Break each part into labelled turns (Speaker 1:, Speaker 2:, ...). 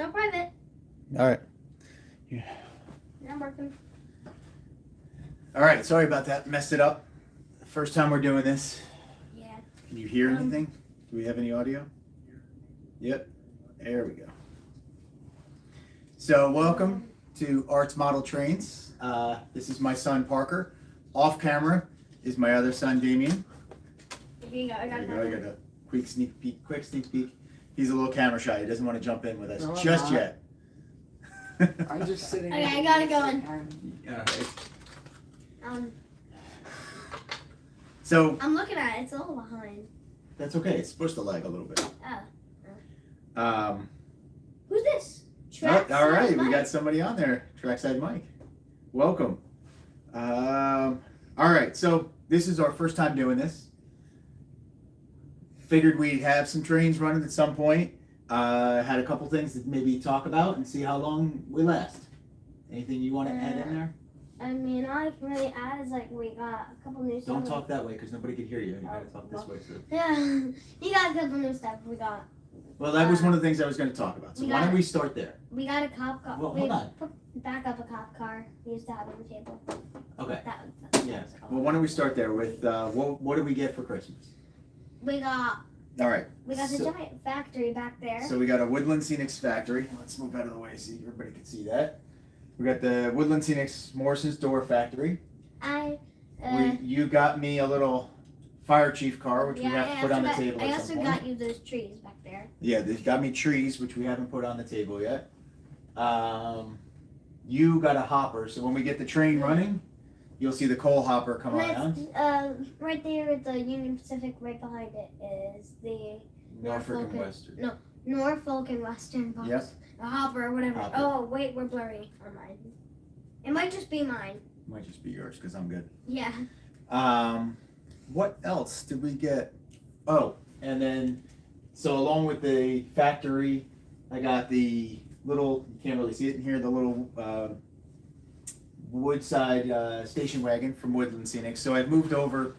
Speaker 1: Still private.
Speaker 2: All right.
Speaker 1: Yeah, I'm working.
Speaker 2: All right. Sorry about that. Messed it up. First time we're doing this.
Speaker 1: Yeah.
Speaker 2: Can you hear anything? Do we have any audio? Yep. There we go. So welcome to Arts Model Trains. This is my son Parker. Off camera is my other son Damien.
Speaker 1: Here you go. I got
Speaker 2: a quick sneak peek. He's a little camera shy. He doesn't want to jump in with us
Speaker 3: No, I'm
Speaker 2: just
Speaker 3: not.
Speaker 2: yet.
Speaker 3: I'm just sitting.
Speaker 1: Okay, I got it going.
Speaker 2: So
Speaker 1: I'm looking at it. It's a little behind.
Speaker 2: that's okay. It's supposed to lag a little bit.
Speaker 1: Oh. Who's this?
Speaker 2: All right, we got somebody on there. Trackside Mike. Welcome. All right, so this is our first time doing this. Figured we'd have some trains running at some point. Had a couple things to maybe talk about and see how long we last. Anything you want to add in there?
Speaker 1: I mean, all I can really add is like we got a couple new stuff.
Speaker 2: Don't talk that way because nobody can hear you. You gotta talk this way too.
Speaker 1: Yeah, you got a couple new stuff. We got.
Speaker 2: Well, that was one of the things I was going to talk about. So why don't we start there?
Speaker 1: We got a cop car.
Speaker 2: Well, hold on.
Speaker 1: Back up a cop car. We used to have on the table.
Speaker 2: Okay.
Speaker 1: That
Speaker 2: Yeah. Well, why don't we start there with what did we get for Christmas?
Speaker 1: We got.
Speaker 2: All right.
Speaker 1: We got the giant factory back there.
Speaker 2: So we got a Woodland Scenics factory. Let's move out of the way so everybody can see that. We got the Woodland Scenics Morrison's Door Factory. You got me a little fire chief car, which we have to put on the table
Speaker 1: I
Speaker 2: at
Speaker 1: also
Speaker 2: some point.
Speaker 1: got you those trees back there.
Speaker 2: Yeah, they got me trees, which we haven't put on the table yet. You got a hopper, so when we get the train running, you'll see the coal hopper come on.
Speaker 1: Right there at the Union Pacific, right behind it is the
Speaker 2: Norfolk and Western.
Speaker 1: No, Norfolk and Western bus.
Speaker 2: Yep.
Speaker 1: A hopper or whatever.
Speaker 2: Hopper.
Speaker 1: Oh, wait, we're blurry on mine. It might just be mine.
Speaker 2: Might just be yours because I'm good.
Speaker 1: Yeah.
Speaker 2: What else did we get? Oh, and then, so along with the factory, I got the little, you can't really see it in here, the little Woodside station wagon from Woodland Scenic. So I've moved over,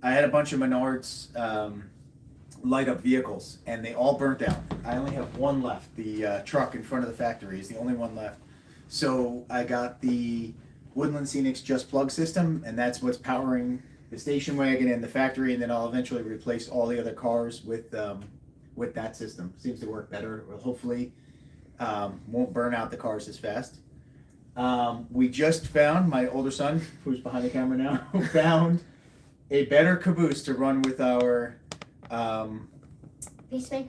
Speaker 2: I had a bunch of Menards light up vehicles and they all burnt out. I only have one left. The truck in front of the factory is the only one left. So I got the Woodland Scenics Just Plug system, and that's what's powering the station wagon and the factory, and then I'll eventually replace all the other cars with that system. Seems to work better. Well, hopefully won't burn out the cars as fast. We just found, my older son, who's behind the camera now, found a better caboose to run with our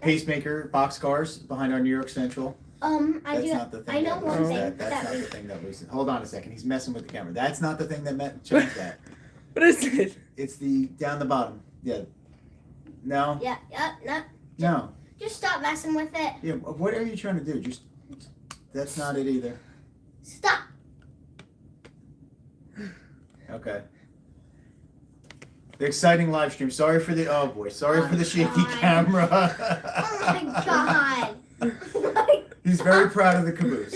Speaker 2: pacemaker box cars behind our New York Central. That's not the thing.
Speaker 1: I know one thing.
Speaker 2: That's not the thing that was. Hold on a second. He's messing with the camera. That's not the thing that changed that.
Speaker 3: What is it?
Speaker 2: It's the down the bottom. Yeah. No.
Speaker 1: Yeah. No.
Speaker 2: No.
Speaker 1: Just stop messing with it.
Speaker 2: Yeah. What are you trying to do? Just. That's not it either.
Speaker 1: Stop.
Speaker 2: Okay. The exciting live stream. Sorry for the. Oh boy. Sorry for the shaky
Speaker 1: God.
Speaker 2: camera.
Speaker 1: Oh my God.
Speaker 2: He's very proud of the caboose.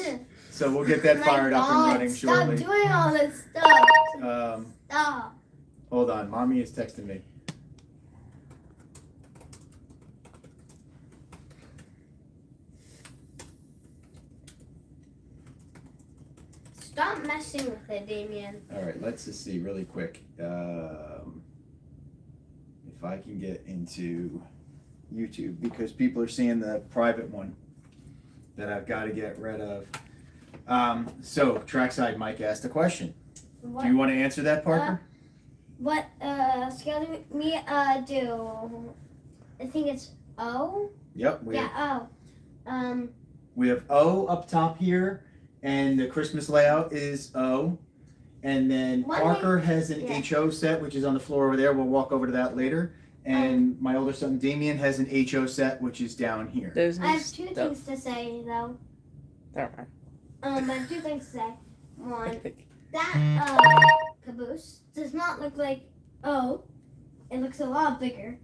Speaker 2: So we'll get that fired up and running shortly.
Speaker 1: Stop doing all this stuff. Stop.
Speaker 2: Hold on, mommy is texting me.
Speaker 1: Stop messing with it, Damien.
Speaker 2: All right, let's just see really quick if I can get into YouTube because people are seeing the private one that I've got to get rid of. So Trackside Mike asked a question.
Speaker 1: What?
Speaker 2: Do you want to answer that, Parker?
Speaker 1: What scale do we do? I think it's O.
Speaker 2: Yep.
Speaker 1: O.
Speaker 2: We have O up top here, and the Christmas layout is O. And then Parker has an HO set, which is on the floor over there. We'll walk over to that later. And my older son Damien has an HO set, which is down here.
Speaker 1: I have two things to say, though. I have two things to say. One, that caboose does not look like O. It looks a lot bigger.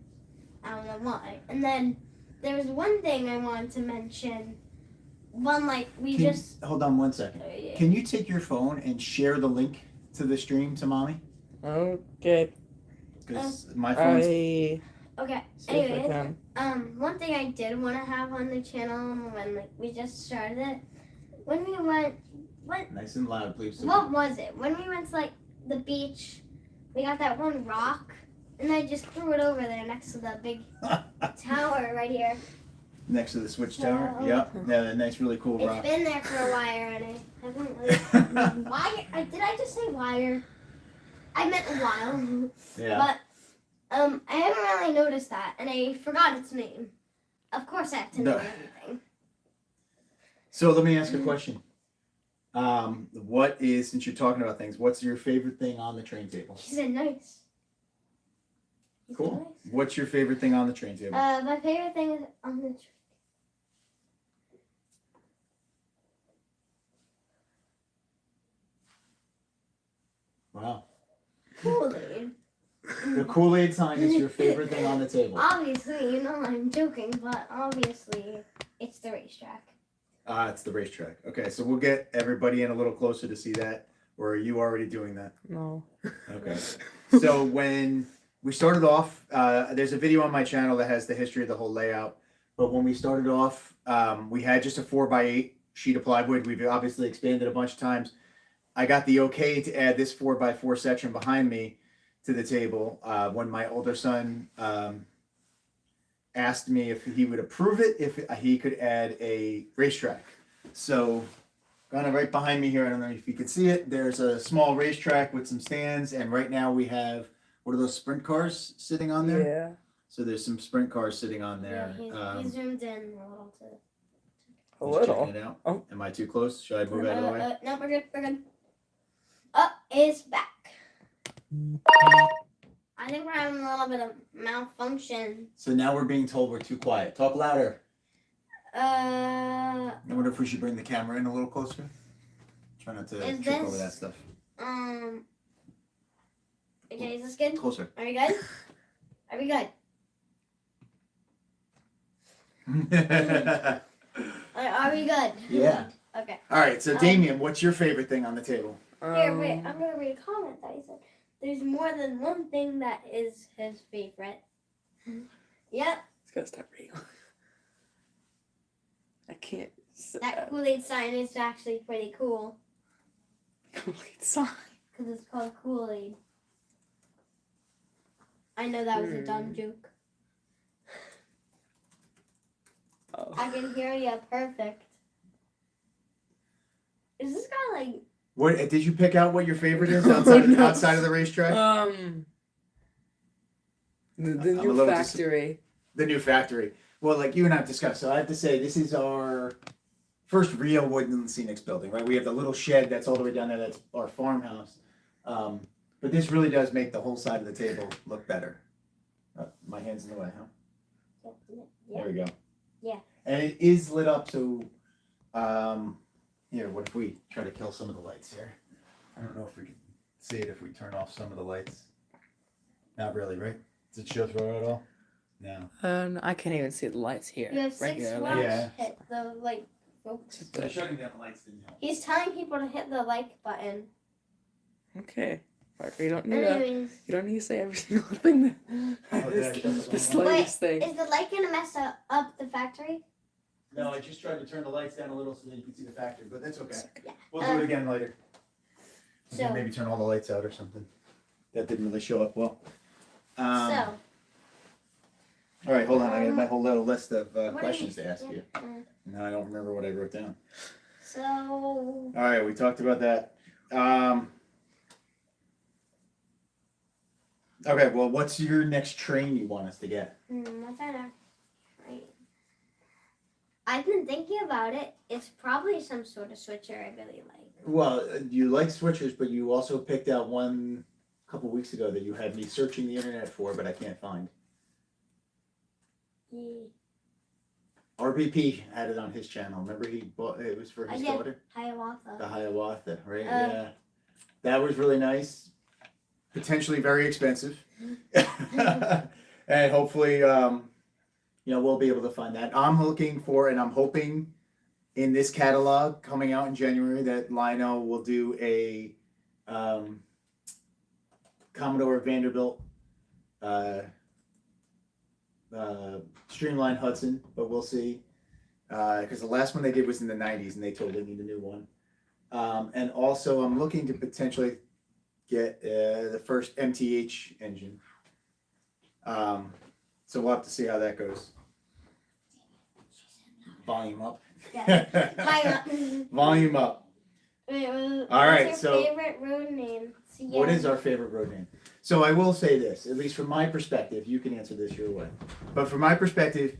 Speaker 1: I don't know why. And then there's one thing I wanted to mention.
Speaker 2: Hold on one second. Can you take your phone and share the link to the stream to mommy?
Speaker 3: Okay.
Speaker 2: Because my phone's
Speaker 1: Okay.
Speaker 3: See if I
Speaker 1: Anyways,
Speaker 3: can.
Speaker 1: one thing I did want to have on the channel when we just started it, when we went,
Speaker 2: Nice and loud, please.
Speaker 1: what was it? When we went to like the beach, we got that one rock, and I just threw it over there next to the big tower right here.
Speaker 2: Next to the switch
Speaker 1: So-
Speaker 2: tower. Yep. Yeah, that nice, really cool
Speaker 1: It's
Speaker 2: rock.
Speaker 1: been there for a while, and I haven't really. Wire? Did I just say wire? I meant a while.
Speaker 2: Yeah.
Speaker 1: But I haven't really noticed that, and I forgot its name. Of course, I have to know
Speaker 2: No.
Speaker 1: everything.
Speaker 2: So let me ask a question. What is, since you're talking about things, what's your favorite thing on the train table?
Speaker 1: He said nice. He said
Speaker 2: Cool.
Speaker 1: nice.
Speaker 2: What's your favorite thing on the train table?
Speaker 1: My favorite thing is on the.
Speaker 2: Wow.
Speaker 1: Kool-Aid.
Speaker 2: The Kool-Aid sign is your favorite thing on the table.
Speaker 1: Obviously, you know I'm joking, but obviously it's the racetrack.
Speaker 2: It's the racetrack. Okay, so we'll get everybody in a little closer to see that. Or are you already doing that?
Speaker 3: No.
Speaker 2: Okay. So when we started off, there's a video on my channel that has the history of the whole layout. But when we started off, we had just a 4x8 sheet of plywood. We've obviously expanded a bunch of times. I got the okay to add this 4x4 section behind me to the table when my older son asked me if he would approve it, if he could add a racetrack. So kind of right behind me here, I don't know if you can see it, there's a small racetrack with some stands, and right now we have, what are those sprint cars sitting on there?
Speaker 3: Yeah.
Speaker 2: So there's some sprint cars sitting on there.
Speaker 1: Yeah, he zoomed in a little too.
Speaker 3: A
Speaker 2: Just
Speaker 3: little.
Speaker 2: checking it out.
Speaker 3: Oh.
Speaker 2: Am I too close? Should I move out of the way?
Speaker 1: No, we're good. We're good. Oh, it's back. I think we're having a little bit of malfunction.
Speaker 2: So now we're being told we're too quiet. Talk louder.
Speaker 1: Uh,
Speaker 2: I wonder if we should bring the camera in a little closer. Try not to
Speaker 1: Is
Speaker 2: trip
Speaker 1: this-
Speaker 2: over that stuff.
Speaker 1: okay, is this good?
Speaker 2: Closer.
Speaker 1: Are we good? Are we good? Are we good?
Speaker 2: Yeah.
Speaker 1: Okay.
Speaker 2: All right, so Damien, what's your favorite thing on the table?
Speaker 1: Here, wait. I'm gonna read a comment that he said. There's more than one thing that is his favorite. Yep,
Speaker 3: It's gotta stop reading. I can't.
Speaker 1: that Kool-Aid sign is actually pretty cool
Speaker 3: Kool-Aid sign.
Speaker 1: because it's called Kool-Aid. I know that was a dumb joke.
Speaker 3: Oh.
Speaker 1: I can hear you perfect. Is this guy like?
Speaker 2: What did you pick out? What your favorite is
Speaker 3: Oh,
Speaker 2: outside
Speaker 3: no.
Speaker 2: outside of the racetrack?
Speaker 3: The
Speaker 2: I'm a
Speaker 3: new
Speaker 2: little
Speaker 3: factory.
Speaker 2: The new factory. Well, like you and I have discussed, so I have to say this is our first real Woodland Scenics building, right? We have the little shed that's all the way down there. That's our farmhouse. But this really does make the whole side of the table look better. My hand's in the way, huh?
Speaker 1: Yeah.
Speaker 2: There we go.
Speaker 1: Yeah.
Speaker 2: And it is lit up, so here, what if we try to kill some of the lights here? I don't know if we can see it if we turn off some of the lights. Not really, right? Does it show through at all? No.
Speaker 3: No, I can't even see the lights here.
Speaker 1: You have 6
Speaker 3: Regular
Speaker 1: watch.
Speaker 3: lights.
Speaker 2: Yeah.
Speaker 1: Hit the like. Folks.
Speaker 2: So shutting down the lights didn't help.
Speaker 1: He's telling people to hit the like button.
Speaker 3: Okay. Parker, you don't need to.
Speaker 1: Anyways,
Speaker 3: You don't need to say every single thing. That,
Speaker 2: Oh, did I shut
Speaker 3: the
Speaker 2: the
Speaker 3: slightest thing.
Speaker 1: is the light gonna mess up the factory?
Speaker 2: No, I just tried to turn the lights down a little so that you can see the factory, but that's okay.
Speaker 1: Yeah.
Speaker 2: We'll do it again later.
Speaker 1: So-
Speaker 2: Maybe turn all the lights out or something. That didn't really show up well. All right, hold on. I got my whole little list of questions to ask you. No, I don't remember what I wrote down.
Speaker 1: So.
Speaker 2: All right, we talked about that. Okay, well, what's your next train you want us to get?
Speaker 1: What's our next train? I've been thinking about it. It's probably some sort of switcher I really like.
Speaker 2: Well, you like switchers, but you also picked out one a couple weeks ago that you had me searching the internet for, but I can't find.
Speaker 1: Yeah.
Speaker 2: RBP had it on his channel. Remember he bought it was for his
Speaker 1: Yeah.
Speaker 2: daughter?
Speaker 1: Hiawatha.
Speaker 2: The Hiawatha, right? Yeah. That was really nice. Potentially very expensive. And hopefully we'll be able to find that. I'm looking for and I'm hoping in this catalog coming out in January that Lino will do a Commodore Vanderbilt streamlined Hudson, but we'll see. Because the last one they did was in the 90s and they totally need a new one. And also, I'm looking to potentially get the first MTH engine. So we'll have to see how that goes. Volume up.
Speaker 1: Yeah.
Speaker 2: Volume up.
Speaker 1: All
Speaker 2: right,
Speaker 1: What's
Speaker 2: so-
Speaker 1: your favorite road name? So, yeah.
Speaker 2: What is our favorite road name? So I will say this, at least from my perspective, you can answer this your way. But from my perspective,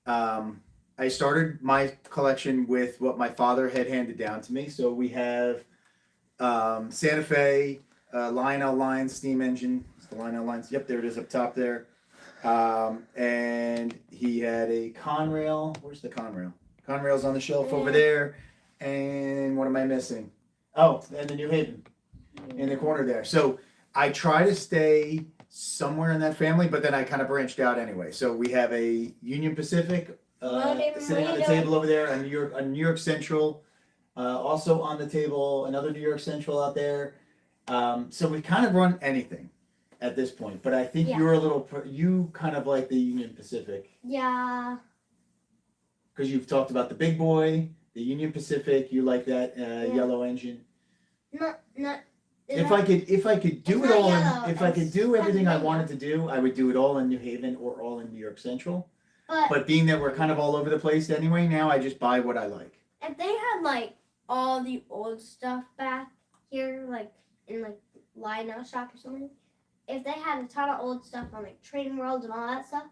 Speaker 2: I started my collection with what my father had handed down to me. So we have Santa Fe, Lionel line steam engine. It's the Lionel lines. Yep, there it is up top there. And he had a Conrail. Where's the Conrail? Conrail's on the shelf over there. And what am I missing? Oh, and the New Haven in the corner there. So I try to stay somewhere in that family, but then I kind of branched out anyway. So we have a Union Pacific sitting on the table over there, a New York Central, also on the table, another New York Central out there. So we kind of run anything at this point, but I think
Speaker 1: Yeah.
Speaker 2: you're a little, you kind of like the Union Pacific
Speaker 1: Yeah.
Speaker 2: because you've talked about the big boy, the Union Pacific. You like that yellow engine.
Speaker 1: Not.
Speaker 2: If I could do
Speaker 1: It's
Speaker 2: it
Speaker 1: not
Speaker 2: all,
Speaker 1: yellow,
Speaker 2: if I could
Speaker 1: it's
Speaker 2: do everything I
Speaker 1: Pennsylvania.
Speaker 2: wanted to do, I would do it all in New Haven or all in New York Central.
Speaker 1: But
Speaker 2: But being that we're kind of all over the place anyway, now I just buy what I like.
Speaker 1: if they had like all the old stuff back here, like in like Lionel shop or something, if they had a ton of old stuff on like Train World and all that stuff,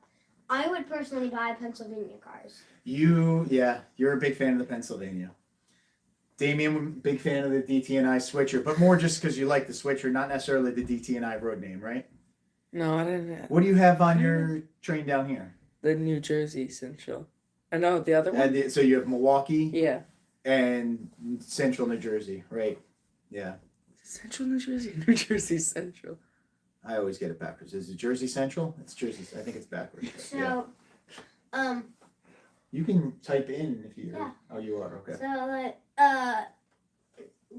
Speaker 1: I would personally buy Pennsylvania cars.
Speaker 2: You're a big fan of the Pennsylvania. Damien, big fan of the DT&I Switcher, but more just because you like the Switcher, not necessarily the DT&I road name, right?
Speaker 3: No, I didn't.
Speaker 2: What do you have on your train down here?
Speaker 3: The New Jersey Central. I know the other one.
Speaker 2: So you have Milwaukee
Speaker 3: Yeah.
Speaker 2: and Central New Jersey, right? Yeah.
Speaker 3: Central New Jersey, New Jersey Central.
Speaker 2: I always get it backwards. Is it Jersey Central? It's Jersey. I think it's backwards.
Speaker 1: So,
Speaker 2: Yeah. You can type in if you.
Speaker 1: Yeah.
Speaker 2: Oh, you are okay.
Speaker 1: so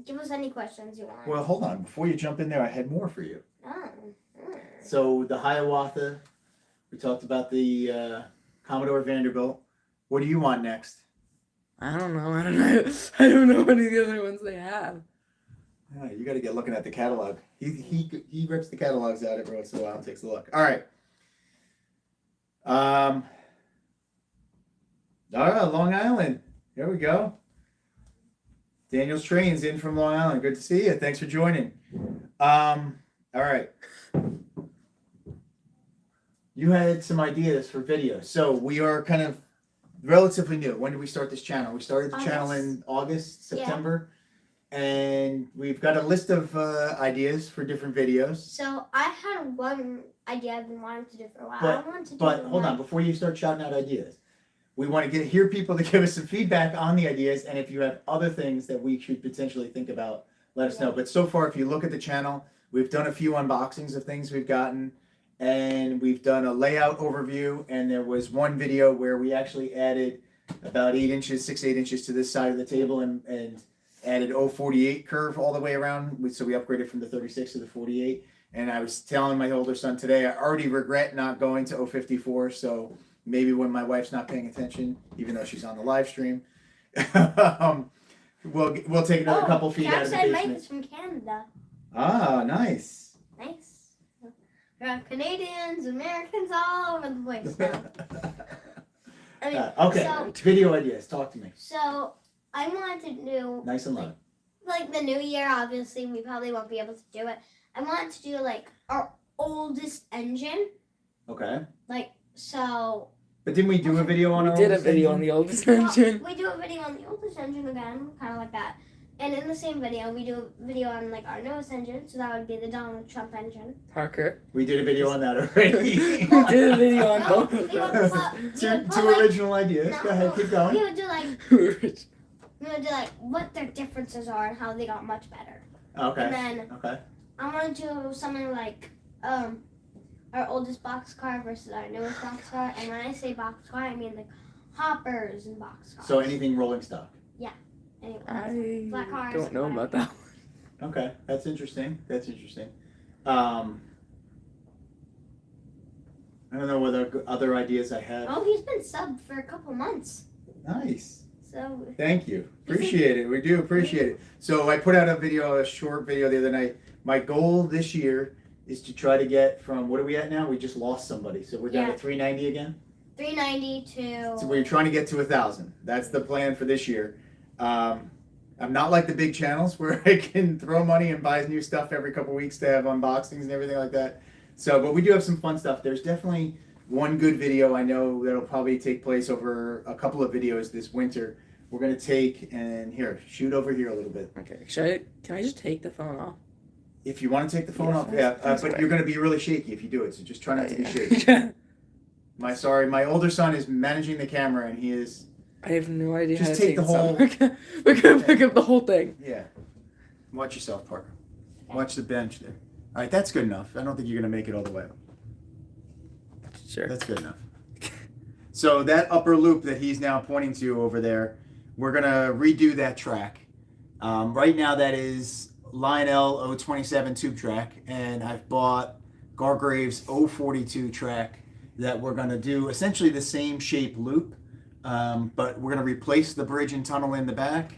Speaker 1: give us any questions you want.
Speaker 2: Well, hold on. Before you jump in there, I had more for you.
Speaker 1: Oh.
Speaker 2: So the Hiawatha, we talked about the Commodore Vanderbilt. What do you want next?
Speaker 3: I don't know. I don't know any of the other ones they have.
Speaker 2: Yeah, you got to get looking at the catalog. He rips the catalogs out every once in a while and takes a look. All right. All right, Long Island. Here we go. Daniel's Train's in from Long Island. Good to see you. Thanks for joining. All right. You had some ideas for videos. So we are kind of relatively new. When did we start this channel? We started the channel in August, September. And we've got a list of ideas for different videos.
Speaker 1: So I had one idea I've been wanting to do for a while.
Speaker 2: But-
Speaker 1: I wanted to do
Speaker 2: But hold on, before you start shouting out ideas, we want to hear people to give us some feedback on the ideas, and if you have other things that we should potentially think about, let us know. But so far, if you look at the channel, we've done a few unboxings of things we've gotten, and we've done a layout overview, and there was one video where we actually added about 8 inches, 6-8 inches to this side of the table, and added 048 curve all the way around. So we upgraded from the 36 to the 48. And I was telling my older son today, I already regret not going to 054. So maybe when my wife's not paying attention, even though she's on the live stream, we'll take another couple feet out of the
Speaker 1: Mike
Speaker 2: basement.
Speaker 1: is from Canada.
Speaker 2: Ah, nice.
Speaker 1: Nice. We have Canadians, Americans all over the place now. I mean,
Speaker 2: Okay,
Speaker 1: so,
Speaker 2: video ideas. Talk to me.
Speaker 1: so I wanted to do
Speaker 2: Nice and loud.
Speaker 1: like the new year. Obviously, we probably won't be able to do it. I wanted to do like our oldest engine.
Speaker 2: Okay.
Speaker 1: So
Speaker 2: But didn't we do a video on
Speaker 3: We
Speaker 2: our
Speaker 3: did a
Speaker 2: oldest
Speaker 3: video
Speaker 2: engine?
Speaker 3: on the oldest
Speaker 1: well,
Speaker 3: engine.
Speaker 1: we do a video on the oldest engine again, kind of like that. And in the same video, we do a video on like our newest engine. So that would be the Donald Trump engine.
Speaker 3: Parker.
Speaker 2: We did a video on that already.
Speaker 3: We did a video on both of
Speaker 1: You would
Speaker 3: those.
Speaker 2: two original ideas. Go ahead, keep going.
Speaker 1: We would do like what their differences are and how they got much better.
Speaker 2: Okay.
Speaker 1: And then
Speaker 2: Okay.
Speaker 1: I want to do something like our oldest boxcar versus our newest boxcar. And when I say boxcar, I mean like hoppers and boxcars.
Speaker 2: So anything rolling stock.
Speaker 1: Anyway,
Speaker 3: I
Speaker 1: Black cars,
Speaker 3: don't know
Speaker 1: whatever.
Speaker 3: about that one.
Speaker 2: Okay, that's interesting. All I don't know what other ideas I have.
Speaker 1: Oh, he's been subbed for a couple months.
Speaker 2: Nice.
Speaker 1: So.
Speaker 2: Thank you. Appreciate it. We do appreciate it. So I put out a short video the other night. My goal this year is to try to get from, what are we at now? We just lost somebody. So we're down to 390 again?
Speaker 1: 390 to.
Speaker 2: So we're trying to get to 1,000. That's the plan for this year. I'm not like the big channels where I can throw money and buy new stuff every couple weeks to have unboxings and everything like that. So, but we do have some fun stuff. There's definitely one good video I know that'll probably take place over a couple of videos this winter. We're going to take, and here, shoot over here a little bit.
Speaker 3: Okay, can I just take the phone off?
Speaker 2: If you want to take the phone off, yeah, but you're going to be really shaky if you do it, so just try not to be shaky. My older son is managing the camera, and he is...
Speaker 3: I have no idea
Speaker 2: just
Speaker 3: how to
Speaker 2: take the whole...
Speaker 3: We're going to pick up the whole thing.
Speaker 2: Yeah. Watch yourself, Parker. Watch the bench there. All right, that's good enough. I don't think you're going to make it all the way up.
Speaker 3: Sure.
Speaker 2: That's good enough. So that upper loop that he's now pointing to over there, we're going to redo that track. Right now that is Lionel 027 tube track, and I've bought Gargrave's 042 track that we're going to do essentially the same shape loop, but we're going to replace the bridge and tunnel in the back,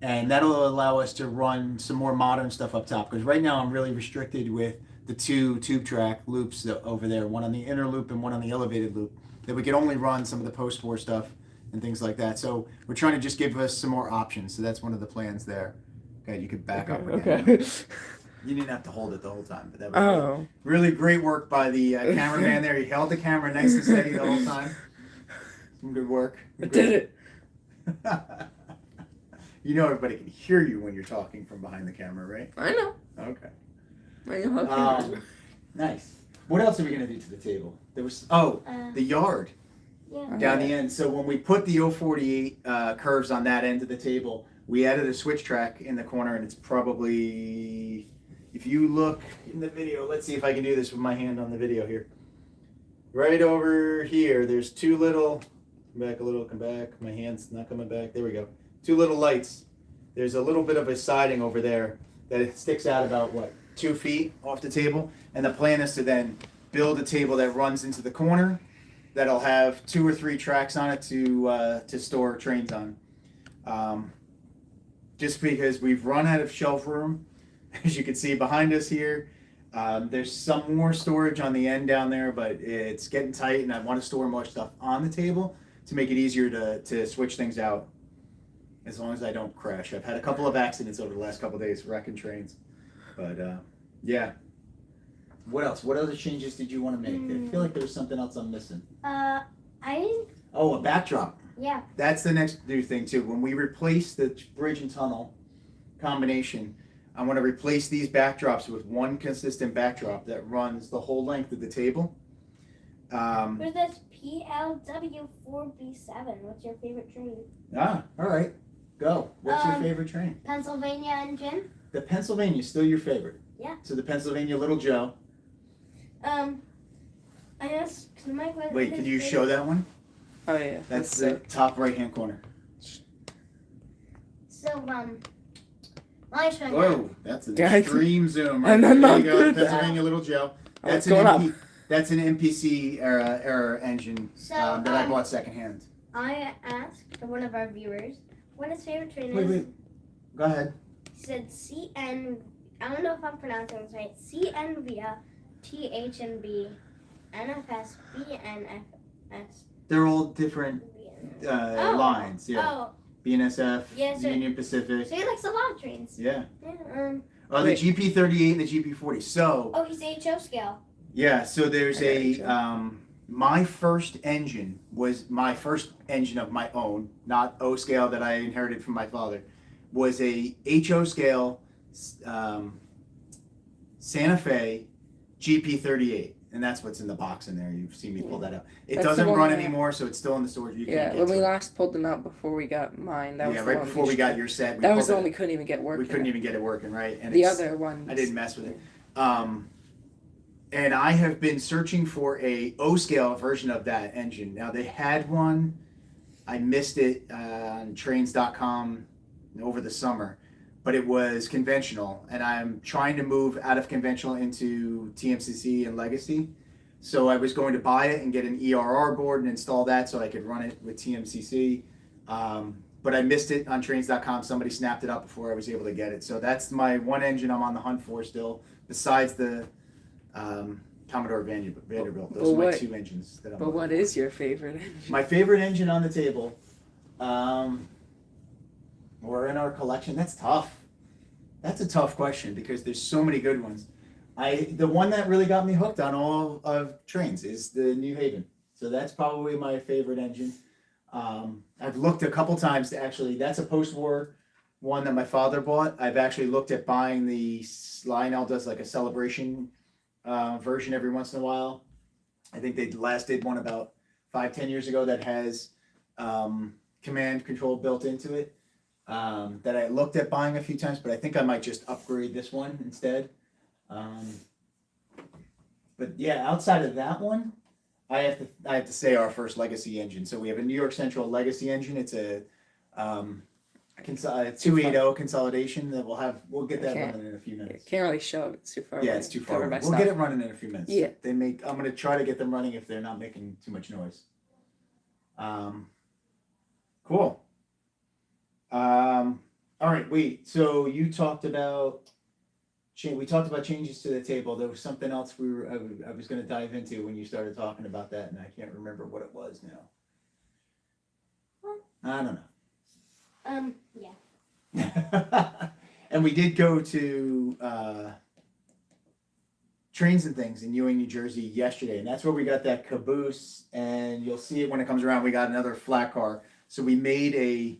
Speaker 2: and that'll allow us to run some more modern stuff up top, because right now I'm really restricted with the two tube track loops over there, one on the inner loop and one on the elevated loop, that we could only run some of the post-war stuff and things like that. So we're trying to just give us some more options. So that's one of the plans there. Okay, you could back up again.
Speaker 3: Okay.
Speaker 2: You didn't have to hold it the whole time, but that was really great work by the cameraman there. He held the camera nice and steady the whole time. Some good work.
Speaker 3: I did it.
Speaker 2: You know everybody can hear you when you're talking from behind the camera, right?
Speaker 3: I know.
Speaker 2: Okay.
Speaker 3: I know how to
Speaker 2: nice. What else are we going to do to the table? There was, the yard.
Speaker 1: Yeah.
Speaker 2: Down the end. So when we put the 048 curves on that end of the table, we added a switch track in the corner, and it's probably, if you look in the video, let's see if I can do this with my hand on the video here. Right over here, there's two little, come back a little, come back. My hand's not coming back. There we go. Two little lights. There's a little bit of a siding over there that it sticks out about, 2 feet off the table. And the plan is to then build a table that runs into the corner that'll have 2 or 3 tracks on it to store trains on. Just because we've run out of shelf room, as you can see behind us here. There's some more storage on the end down there, but it's getting tight, and I want to store more stuff on the table to make it easier to switch things out, as long as I don't crash. I've had a couple of accidents over the last couple of days wrecking trains, but yeah. What else? What other changes did you want to make? I feel like there was something else I'm missing. A backdrop.
Speaker 1: Yeah.
Speaker 2: That's the next new thing too. When we replace the bridge and tunnel combination, I want to replace these backdrops with one consistent backdrop that runs the whole length of the table.
Speaker 1: There's this PLW4B7. What's your favorite train?
Speaker 2: All right. Go. What's your favorite train?
Speaker 1: Pennsylvania engine.
Speaker 2: The Pennsylvania is still your favorite.
Speaker 1: Yeah.
Speaker 2: So the Pennsylvania Little Joe.
Speaker 1: I guess.
Speaker 2: Wait, can you show that one?
Speaker 3: Oh yeah.
Speaker 2: That's the top right-hand corner.
Speaker 1: So my turn.
Speaker 2: Whoa, that's an extreme zoom. Right
Speaker 3: And
Speaker 2: there.
Speaker 3: I'm not
Speaker 2: There you go,
Speaker 3: good at
Speaker 2: Pennsylvania Little Joe. That's That's an MPC era engine that I bought secondhand.
Speaker 1: I asked one of our viewers what his favorite train is.
Speaker 2: Wait. Go ahead.
Speaker 1: He said CN. I don't know if I'm pronouncing this right. CN via THNB NFS BNFS.
Speaker 2: They're all different lines. Yeah.
Speaker 1: Oh.
Speaker 2: BNSF,
Speaker 1: Yes,
Speaker 2: Union Pacific.
Speaker 1: So he likes a lot of trains.
Speaker 2: Yeah.
Speaker 1: Yeah.
Speaker 2: The GP38 and the GP40. So.
Speaker 1: Oh, he's HO scale.
Speaker 2: Yeah. So there's my first engine was my first engine of my own, not O scale that I inherited from my father. Was a HO scale Santa Fe GP38. And that's what's in the box in there. You've seen me pull that out. It doesn't run anymore, so it's still in the storage. You can't get
Speaker 3: when we
Speaker 2: it.
Speaker 3: last pulled them out before we got mine, that was the
Speaker 2: right
Speaker 3: one
Speaker 2: before we got your set.
Speaker 3: That was the one we couldn't even get working.
Speaker 2: We couldn't even get it working, right? And
Speaker 3: the other one.
Speaker 2: I didn't mess with it. And I have been searching for a O-scale version of that engine. Now, they had one. I missed it on trains.com over the summer. But it was conventional, and I'm trying to move out of conventional into TMCC and Legacy. So I was going to buy it and get an ERR board and install that so I could run it with TMCC. But I missed it on trains.com. Somebody snapped it up before I was able to get it. So that's my one engine I'm on the hunt for still, besides the Commodore Vanderbilt. Those are my two engines that I'm
Speaker 3: But what is your favorite engine?
Speaker 2: My favorite engine on the table, or in our collection, that's tough. That's a tough question because there's so many good ones. The one that really got me hooked on all of trains is the New Haven. So that's probably my favorite engine. I've looked a couple times to actually, that's a post-war one that my father bought. I've actually looked at buying the Lionel does like a celebration version every once in a while. I think they last did one about 5-10 years ago that has command control built into it. That I looked at buying a few times, but I think I might just upgrade this one instead. But yeah, outside of that one, I have to say our first legacy engine. So we have a New York Central legacy engine. It's a 280 consolidation that we'll get that running in a few minutes.
Speaker 3: Can't really show it. It's too far away.
Speaker 2: Yeah, it's too far away. We'll get it running in a few minutes.
Speaker 3: Yeah.
Speaker 2: I'm gonna try to get them running if they're not making too much noise. Cool. All right, wait. So you talked about we talked about changes to the table. There was something else I was going to dive into when you started talking about that, and I can't remember what it was now. I don't know.
Speaker 1: Yeah.
Speaker 2: And we did go to Trains and Things in Ewing, New Jersey yesterday, and that's where we got that caboose. And you'll see it when it comes around. We got another flat car. So we made a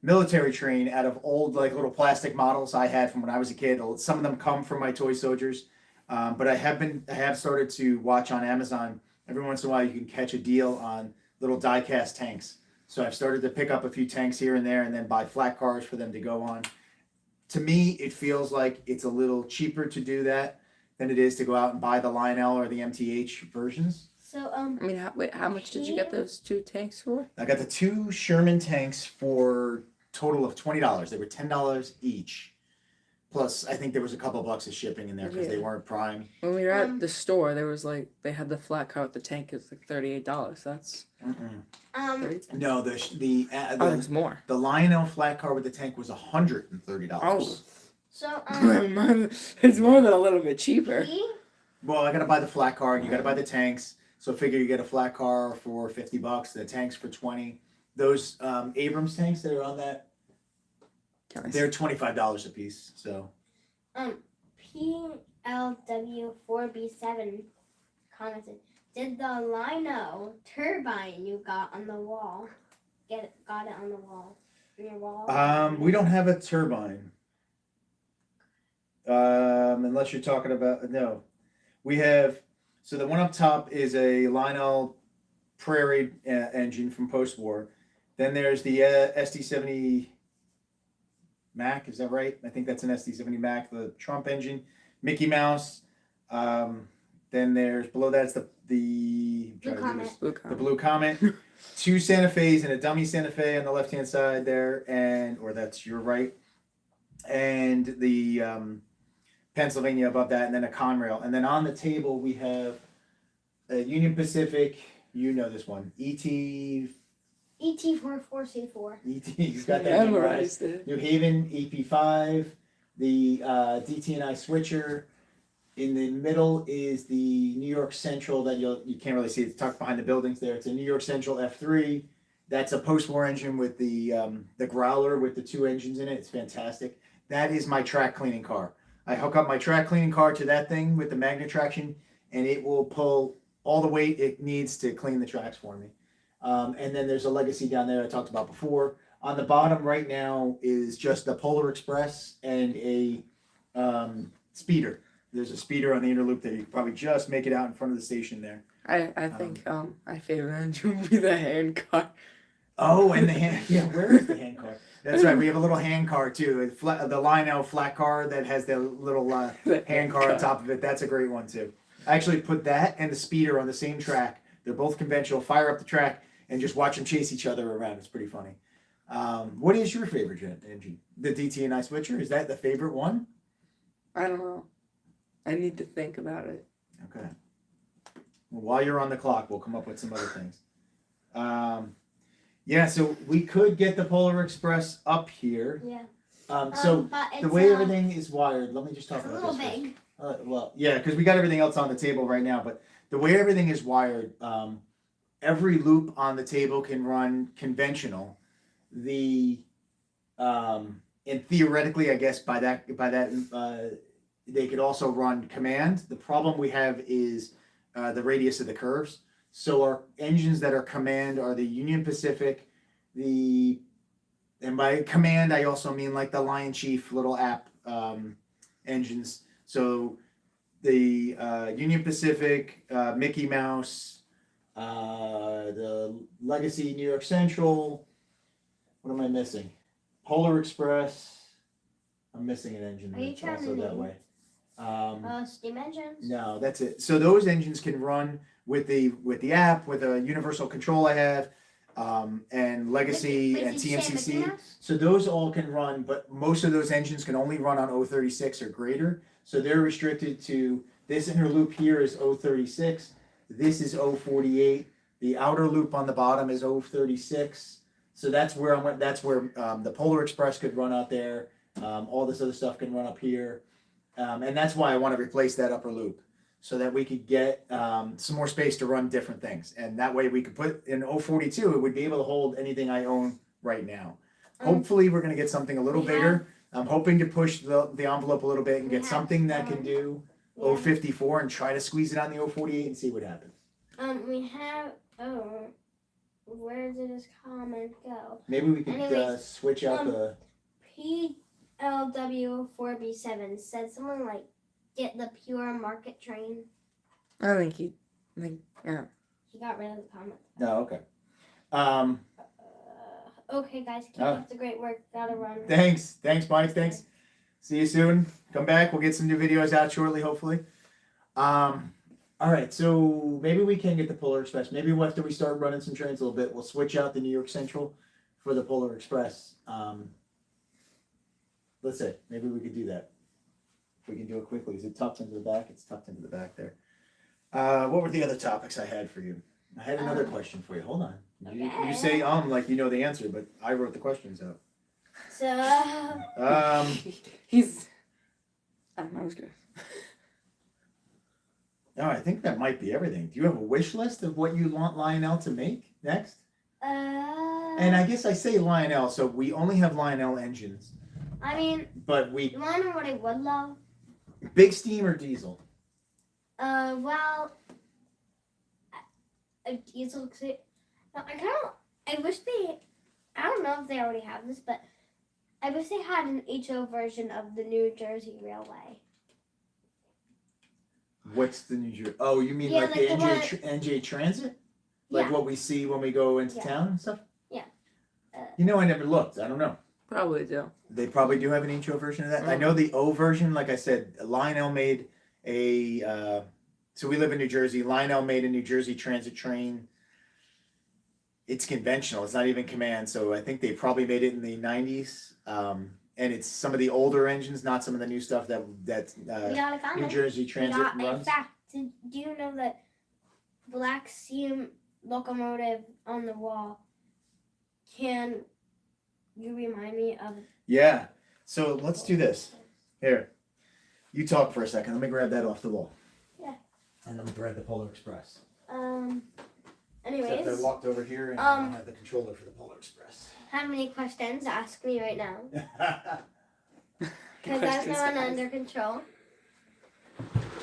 Speaker 2: military train out of old like little plastic models I had from when I was a kid. Some of them come from my toy soldiers, but I have started to watch on Amazon. Every once in a while you can catch a deal on little die-cast tanks. So I've started to pick up a few tanks here and there and then buy flat cars for them to go on. To me, it feels like it's a little cheaper to do that than it is to go out and buy the Lionel or the MTH versions.
Speaker 1: So
Speaker 3: I mean, how much did you get those two tanks for?
Speaker 2: I got the two Sherman tanks for total of $20. They were $10 each. Plus, I think there was a couple bucks of shipping in there because they weren't prime.
Speaker 3: When we were at the store, there was they had the flat car with the tank. It was like $38. That's
Speaker 2: no,
Speaker 3: it's more.
Speaker 2: The Lionel flat car with the tank was $130.
Speaker 1: So
Speaker 3: it's more than a little bit cheaper.
Speaker 2: Well, I gotta buy the flat car and you gotta buy the tanks. So figure you get a flat car for $50, the tanks for $20. Those Abrams tanks that are on that, they're $25 a piece. So
Speaker 1: PLW4B7 commented, did the Lino turbine you got on the wall got it on the wall? On your wall?
Speaker 2: We don't have a turbine. Unless you're talking about no. We have so the one up top is a Lionel Prairie engine from post-war. Then there's the SD70 Mac, is that right? I think that's an SD70 Mac, the Trump engine, Mickey Mouse. Then there's below that's the Blue Comet. Two Santa Fe's and a dummy Santa Fe on the left-hand side there, or that's your right, and the Pennsylvania above that, and then a Conrail. And then on the table we have a Union Pacific, you know this one,
Speaker 1: ET4424.
Speaker 2: He's got that memorized. New Haven EP5, the DT&I switcher. In the middle is the New York Central that you can't really see. It's tucked behind the buildings there. It's a New York Central F3. That's a post-war engine with the growler with the two engines in it. It's fantastic. That is my track cleaning car. I hook up my track cleaning car to that thing with the magnet traction, and it will pull all the weight it needs to clean the tracks for me. And then there's a Legacy down there I talked about before. On the bottom right now is just the Polar Express and a speeder. There's a speeder on the inner loop that you can probably just make it out in front of the station there.
Speaker 3: I think my favorite engine would be the hand car.
Speaker 2: Oh, and the hand. Yeah, where is the hand car? That's right. We have a little hand car too. The Lionel flat car that has the little hand car on top of it. That's a great one too. I actually put that and the speeder on the same track. They're both conventional. Fire up the track and just watch them chase each other around. It's pretty funny. What is your favorite engine? The DT&I switcher? Is that the favorite one?
Speaker 3: I don't know. I need to think about it.
Speaker 2: Okay. While you're on the clock, we'll come up with some other things. Yeah, so we could get the Polar Express up here.
Speaker 1: Yeah.
Speaker 2: So
Speaker 1: But it's,
Speaker 2: the way everything is wired, let me just talk
Speaker 1: it's a
Speaker 2: about
Speaker 1: little
Speaker 2: this first.
Speaker 1: big.
Speaker 2: Well, yeah, because we got everything else on the table right now, but the way everything is wired, every loop on the table can run conventional. And theoretically, I guess by that they could also run command. The problem we have is the radius of the curves. So our engines that are command are the Union Pacific, and by command I also mean like the Lion Chief little app engines. So the Union Pacific, Mickey Mouse, the Legacy New York Central. What am I missing? Polar Express. I'm missing an engine.
Speaker 1: Are you
Speaker 2: That's
Speaker 1: trying
Speaker 2: also
Speaker 1: to
Speaker 2: that way.
Speaker 1: Steam engines?
Speaker 2: No, that's it. So those engines can run with the app, with a universal control I have, and Legacy
Speaker 1: Wait,
Speaker 2: and
Speaker 1: did you say Mickey
Speaker 2: TMCC.
Speaker 1: Mouse?
Speaker 2: So those all can run, but most of those engines can only run on 036 or greater. So they're restricted to this inner loop here is 036. This is 048. The outer loop on the bottom is 036. So that's where the Polar Express could run out there. All this other stuff can run up here. And that's why I want to replace that upper loop so that we could get some more space to run different things. And that way we could put in 042, it would be able to hold anything I own right now. Hopefully we're going to get something a little bigger. I'm hoping to push the envelope a little bit and get something that can do 054 and try to squeeze it on the 048 and see what happens.
Speaker 1: We have, where did his comment go?
Speaker 2: Maybe we could switch out the...
Speaker 1: PLW4B7 said something like, get the pure market train.
Speaker 3: I think yeah.
Speaker 1: He got rid of the comment.
Speaker 2: No, okay.
Speaker 1: Okay, guys, keep up the great work. Gotta run.
Speaker 2: Thanks, Mike. Thanks. See you soon. Come back. We'll get some new videos out shortly, hopefully. All right, so maybe we can get the Polar Express. Maybe after we start running some trains a little bit, we'll switch out the New York Central for the Polar Express. Let's see. Maybe we could do that. If we can do it quickly. Is it tucked into the back? It's tucked into the back there. What were the other topics I had for you? I had another question for you. Hold on. You say like you know the answer, but I wrote the questions out.
Speaker 1: So
Speaker 3: He's I was good.
Speaker 2: No, I think that might be everything. Do you have a wish list of what you want Lionel to make next? And I guess I say Lionel, so we only have Lionel engines.
Speaker 1: I mean,
Speaker 2: but
Speaker 1: you want to know what I would love?
Speaker 2: Big steam or diesel?
Speaker 1: Well, a diesel. No, I wish they. I don't know if they already have this, but I wish they had an HO version of the New Jersey Railway.
Speaker 2: What's the New Jersey? Oh, you mean like the NJ Transit? Like what we see when we go into town and stuff?
Speaker 1: Yeah.
Speaker 2: I never looked. I don't know.
Speaker 3: Probably do.
Speaker 2: They probably do have an HO version of that. I know the O version, like I said, Lionel made a, so we live in New Jersey. Lionel made a New Jersey Transit train. It's conventional. It's not even command. So I think they probably made it in the 90s. And it's some of the older engines, not some of the new stuff that New Jersey Transit runs.
Speaker 1: In fact, do you know that black steam locomotive on the wall can... You remind me of...
Speaker 2: Yeah. So let's do this. Here. You talk for a second. Let me grab that off the wall.
Speaker 1: Yeah.
Speaker 2: And let me grab the Polar Express.
Speaker 1: Anyways.
Speaker 2: Except I walked over here and I don't have the controller for the Polar Express.
Speaker 1: Have any questions? Ask me right now. Because that's no one under control.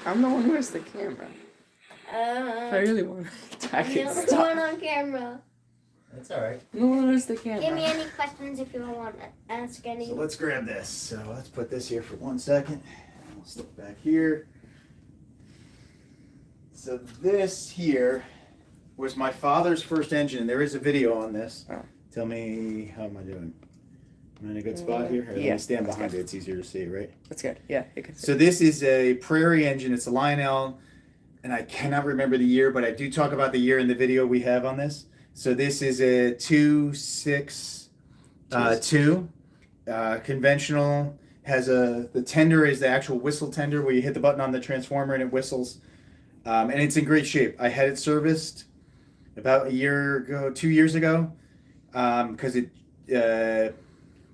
Speaker 3: I'm the one who has the camera. I really want to. I can't
Speaker 1: I'm the
Speaker 3: stop.
Speaker 1: one on camera.
Speaker 2: That's all right.
Speaker 3: No one has the camera.
Speaker 1: Give me any questions if you want to ask any.
Speaker 2: So let's grab this. So let's put this here for 1 second. We'll slip back here. So this here was my father's first engine. There is a video on this.
Speaker 3: Oh.
Speaker 2: Tell me, how am I doing? Am I in a good spot here? Let me stand behind it. It's easier to see, right?
Speaker 3: That's good. Yeah, you can see.
Speaker 2: So this is a Prairie engine. It's a Lionel, and I cannot remember the year, but I do talk about the year in the video we have on this. So this is a 262 conventional. Has the tender is the actual whistle tender where you hit the button on the transformer and it whistles. and it's in great shape. I had it serviced about a year ago, 2 years ago, because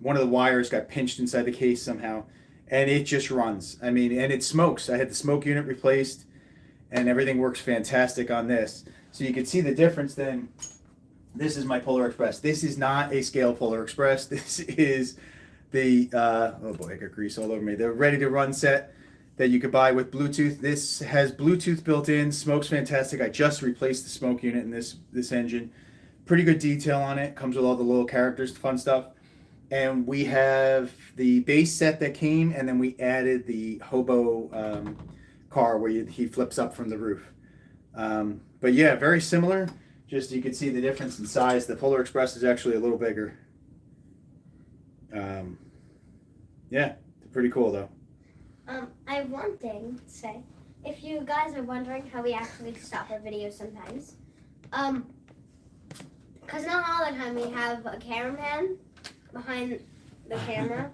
Speaker 2: one of the wires got pinched inside the case somehow, and it just runs. I mean, and it smokes. I had the smoke unit replaced, and everything works fantastic on this. So you can see the difference then. This is my Polar Express. This is not a scale Polar Express. This is the, oh boy, I got grease all over me. The ready to run set that you could buy with Bluetooth. This has Bluetooth built in, smokes fantastic. I just replaced the smoke unit in this engine. Pretty good detail on it. Comes with all the little characters, fun stuff. And we have the base set that came, and then we added the hobo car where he flips up from the roof. But yeah, very similar. Just you can see the difference in size. The Polar Express is actually a little bigger. Yeah, pretty cool though.
Speaker 1: I have one thing to say. If you guys are wondering how we actually stop our videos sometimes, because not all the time we have a cameraman behind the camera.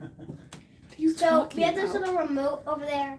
Speaker 1: So we have this little remote over there,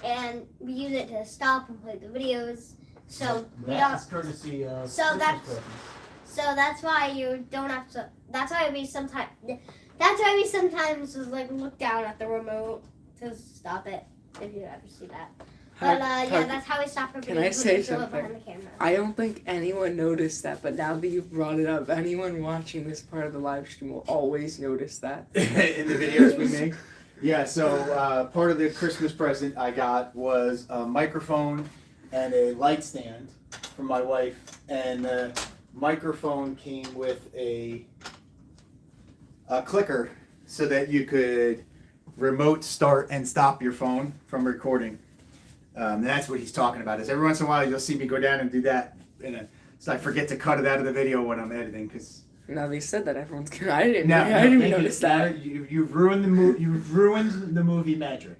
Speaker 1: and we use it to stop and play the videos. So we don't.
Speaker 2: That's courtesy of.
Speaker 1: So that's why you don't have to. That's why we sometimes. That's why we sometimes like look down at the remote to stop it. If you ever see that. But yeah, that's how we stop our videos.
Speaker 3: Can I say something?
Speaker 1: Behind the camera.
Speaker 3: I don't think anyone noticed that, but now that you've brought it up, anyone watching this part of the live stream will always notice that.
Speaker 2: In the videos we make. Yeah, so part of the Christmas present I got was a microphone and a light stand from my wife, and the microphone came with a clicker so that you could remote start and stop your phone from recording. That's what he's talking about. Is every once in a while you'll see me go down and do that, so I forget to cut it out of the video when I'm editing. Because
Speaker 3: now they said that everyone's gonna. I didn't even notice that.
Speaker 2: You've ruined the movie. You've ruined the movie magic.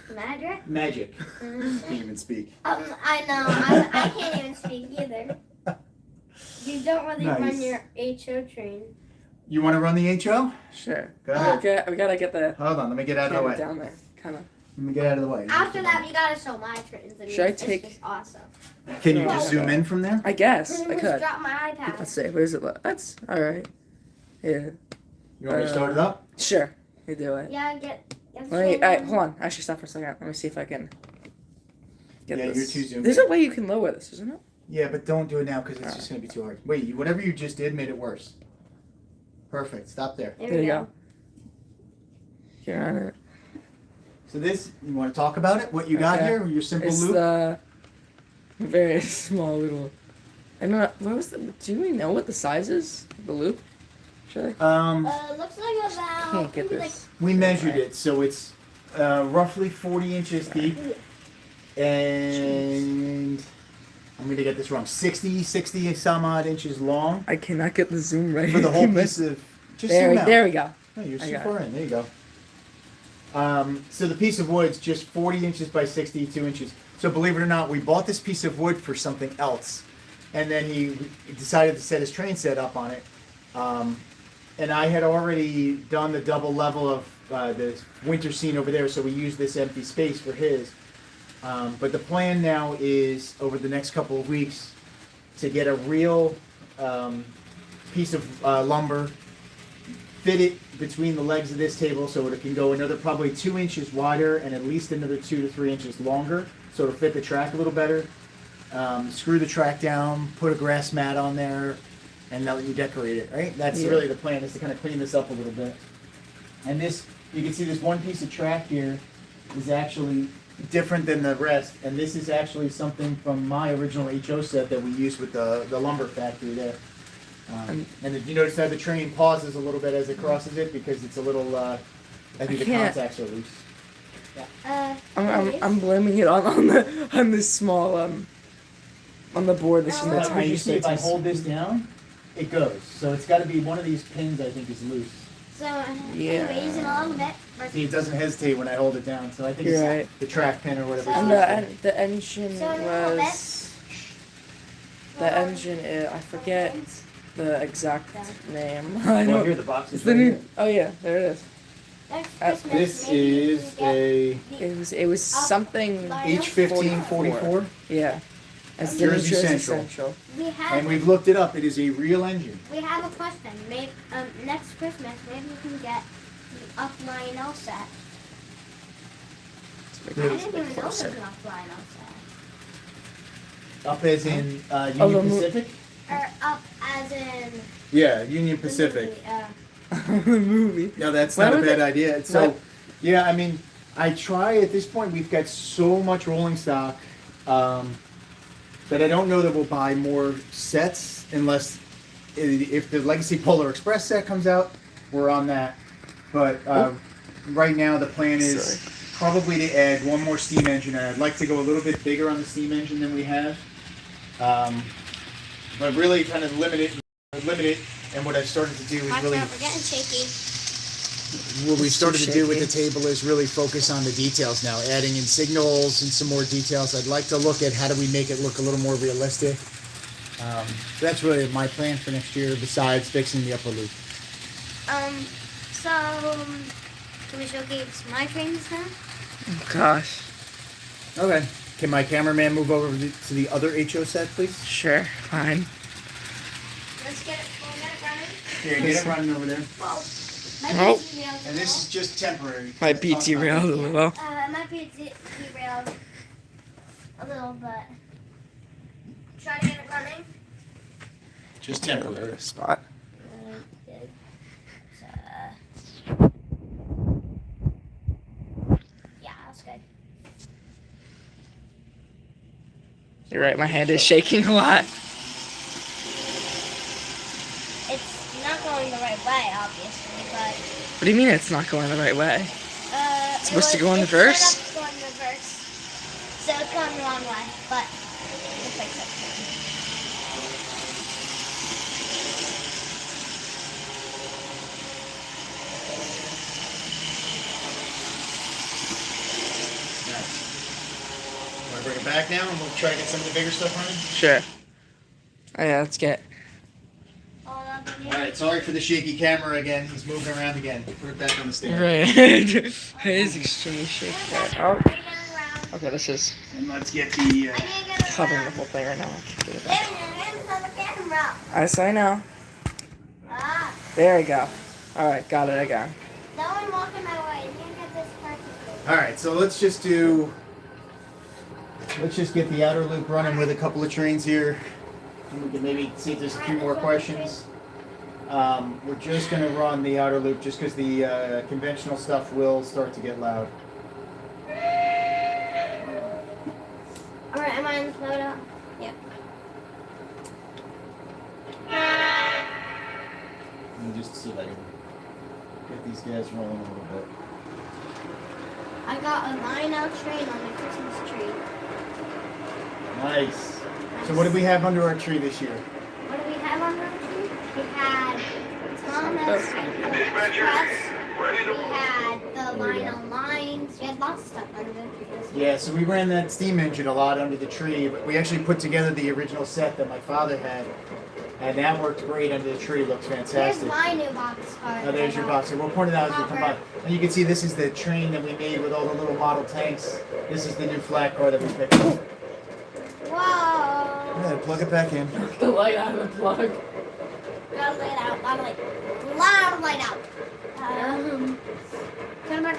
Speaker 1: Magic?
Speaker 2: Magic. Can't even speak.
Speaker 1: I know. I can't even speak either. You don't really run your HO train.
Speaker 2: You want to run the HO?
Speaker 3: Sure.
Speaker 2: Go ahead.
Speaker 3: Okay, we gotta get the.
Speaker 2: Hold on, let me get out of the way.
Speaker 3: Down there, kind of.
Speaker 2: Let me get out of the way.
Speaker 1: After that, you gotta show my trains.
Speaker 3: Should I take?
Speaker 1: It's just awesome.
Speaker 2: Can you just zoom in from there?
Speaker 3: I guess I
Speaker 1: Just
Speaker 3: could.
Speaker 1: drop my iPad.
Speaker 3: Let's see. What is it? That's all right. Yeah.
Speaker 2: You want me to start it up?
Speaker 3: Sure. You do it.
Speaker 1: Yeah, get.
Speaker 3: Hold on. Actually, stop for a second. Let me see if I can get
Speaker 2: yeah,
Speaker 3: this.
Speaker 2: You're too zoomed.
Speaker 3: There's a way you can lower this, isn't it?
Speaker 2: Yeah, but don't do it now because it's just going to be too hard. Wait, whatever you just did made it worse. Perfect. Stop there.
Speaker 1: There you go.
Speaker 3: You're on it.
Speaker 2: So this, you want to talk about it? What you got here? Your simple
Speaker 3: it's
Speaker 2: loop?
Speaker 3: It's the very small little. I don't know. What was the? Do we know what the size is? The loop? Should I?
Speaker 1: Looks like about.
Speaker 3: Can't get this.
Speaker 2: We measured it, so it's roughly 40 inches deep, and I'm going to get this wrong. 60 some odd inches long.
Speaker 3: I cannot get the zoom right
Speaker 2: for the whole piece of. Just
Speaker 3: there we go.
Speaker 2: Oh, you're super in. There you go. So the piece of wood's just 40 inches by 62 inches. So believe it or not, we bought this piece of wood for something else, and then he decided to set his train set up on it. And I had already done the double level of the winter scene over there, so we used this empty space for his. But the plan now is, over the next couple of weeks, to get a real piece of lumber, fit it between the legs of this table so it can go another probably 2 inches wider and at least another 2 to 3 inches longer, so it'll fit the track a little better. Screw the track down, put a grass mat on there, and now you decorate it, right? That's really the plan, is to kind of clean this up a little bit. And this, you can see this one piece of track here is actually different than the rest, and this is actually something from my original HO set that we used with the lumber factory there. And if you notice how the train pauses a little bit as it crosses it because it's a little, I think the contacts are loose.
Speaker 1: Yeah.
Speaker 3: I'm blaming it on this small on the board. This is the tiny.
Speaker 2: You see, if I hold this down, it goes. So it's got to be one of these pins. I think is loose.
Speaker 1: So anyways, in a little bit.
Speaker 2: See, it doesn't hesitate when I hold it down. So I think it's the track pin or whatever.
Speaker 3: And the engine was. The engine is, I forget the exact name. I know.
Speaker 2: Here the box is
Speaker 3: it's the new. Oh yeah, there it is.
Speaker 1: Next Christmas,
Speaker 2: This
Speaker 1: maybe you
Speaker 2: is
Speaker 1: can get
Speaker 2: a
Speaker 3: It was something.
Speaker 2: H1544.
Speaker 3: Yeah. As the New
Speaker 2: Jersey
Speaker 3: Jersey
Speaker 2: Central.
Speaker 3: Central.
Speaker 1: We have
Speaker 2: And we've looked it up. It is a real engine.
Speaker 1: We have a question. Maybe next Christmas, maybe we can get the up Lionel set. I didn't even know there was an up Lionel set.
Speaker 2: Up as in
Speaker 3: the
Speaker 2: Union Pacific?
Speaker 1: Or up as in
Speaker 2: Yeah, Union
Speaker 1: the
Speaker 2: Pacific.
Speaker 1: movie,
Speaker 3: Movie.
Speaker 2: No, that's
Speaker 3: Why
Speaker 2: not a
Speaker 3: would
Speaker 2: bad
Speaker 3: they-
Speaker 2: idea. So,
Speaker 3: No.
Speaker 2: yeah, I mean, I try at this point. We've got so much rolling stock that I don't know that we'll buy more sets unless if the Legacy Polar Express set comes out, we're on that. But right now, the plan is probably to add one more steam engine. And I'd like to go a little bit bigger on the steam engine than we have, but really kind of limit it. And what I've started to do is
Speaker 1: watch
Speaker 2: really.
Speaker 1: out, we're getting shaky.
Speaker 2: What we
Speaker 3: It's
Speaker 2: started
Speaker 3: too
Speaker 2: to do with the
Speaker 3: shaky.
Speaker 2: table is really focus on the details now, adding in signals and some more details. I'd like to look at how do we make it look a little more realistic. So that's really my plan for next year, besides fixing the upper loop.
Speaker 1: So can we showcase my trains now?
Speaker 3: Oh, gosh.
Speaker 2: Okay. Can my cameraman move over to the other HO set, please?
Speaker 3: Sure. Fine.
Speaker 1: Let's get it. We'll get it running.
Speaker 2: Here, get it running over there.
Speaker 1: Well,
Speaker 3: Oh.
Speaker 2: And this is just temporary.
Speaker 3: Might be derailed a little.
Speaker 1: It might be derailed a little, but try to get it running.
Speaker 2: Just temporary.
Speaker 3: Spot.
Speaker 1: Good. Yeah, that's good.
Speaker 3: You're right. My hand is shaking a lot.
Speaker 1: It's not going the right way, obviously, but
Speaker 3: What do you mean it's not going the right way?
Speaker 1: it's
Speaker 3: supposed to go in reverse?
Speaker 1: It's going in reverse, so it's going the wrong way. But we'll fix it.
Speaker 2: Want to bring it back now and we'll try to get some of the bigger stuff running?
Speaker 3: Sure. Oh, yeah, let's get.
Speaker 1: All up in
Speaker 2: All
Speaker 1: here.
Speaker 2: right, sorry for the shaky camera again. He's moving around again. Put it back on the stand.
Speaker 3: Right. It is extremely shaky. Oh.
Speaker 1: Get it around.
Speaker 3: Okay, this is
Speaker 2: And let's get the.
Speaker 1: I need to get it
Speaker 3: covering the
Speaker 1: around.
Speaker 3: whole thing right now. Get it
Speaker 1: There,
Speaker 3: back.
Speaker 1: hands on the camera.
Speaker 3: Yes, I know.
Speaker 1: Ah,
Speaker 3: There we go. All right, got it again.
Speaker 1: no one walking my way. You can get this perfectly.
Speaker 2: All right, so let's just get the outer loop running with a couple of trains here. And we can maybe see if there's a few more questions. We're just going to run the outer loop just because the conventional stuff will start to get loud.
Speaker 1: All right, am I in the photo? Yep.
Speaker 2: Let me just see if I can get these guys rolling a little bit.
Speaker 1: I got a line-out train on the Christmas tree.
Speaker 2: Nice. So what did we have under our tree this year?
Speaker 1: What do we have on the tree? We had Thomas, Express, we had the line-out lines, we had lots of stuff under the tree this year.
Speaker 2: Yeah, so we ran that steam engine a lot under the tree, but we actually put together the original set that my father had, and that worked great under the tree. Looks
Speaker 1: Here's
Speaker 2: fantastic.
Speaker 1: my new box car.
Speaker 2: Oh, there's your box. We'll point it out as we come by. And you can see this is the train that we made with all the little model tanks. This is the new flat car that we picked up.
Speaker 1: Whoa.
Speaker 2: Yeah, plug it back in.
Speaker 3: The light out of the plug.
Speaker 1: Gotta light out, loud light out. Turn back,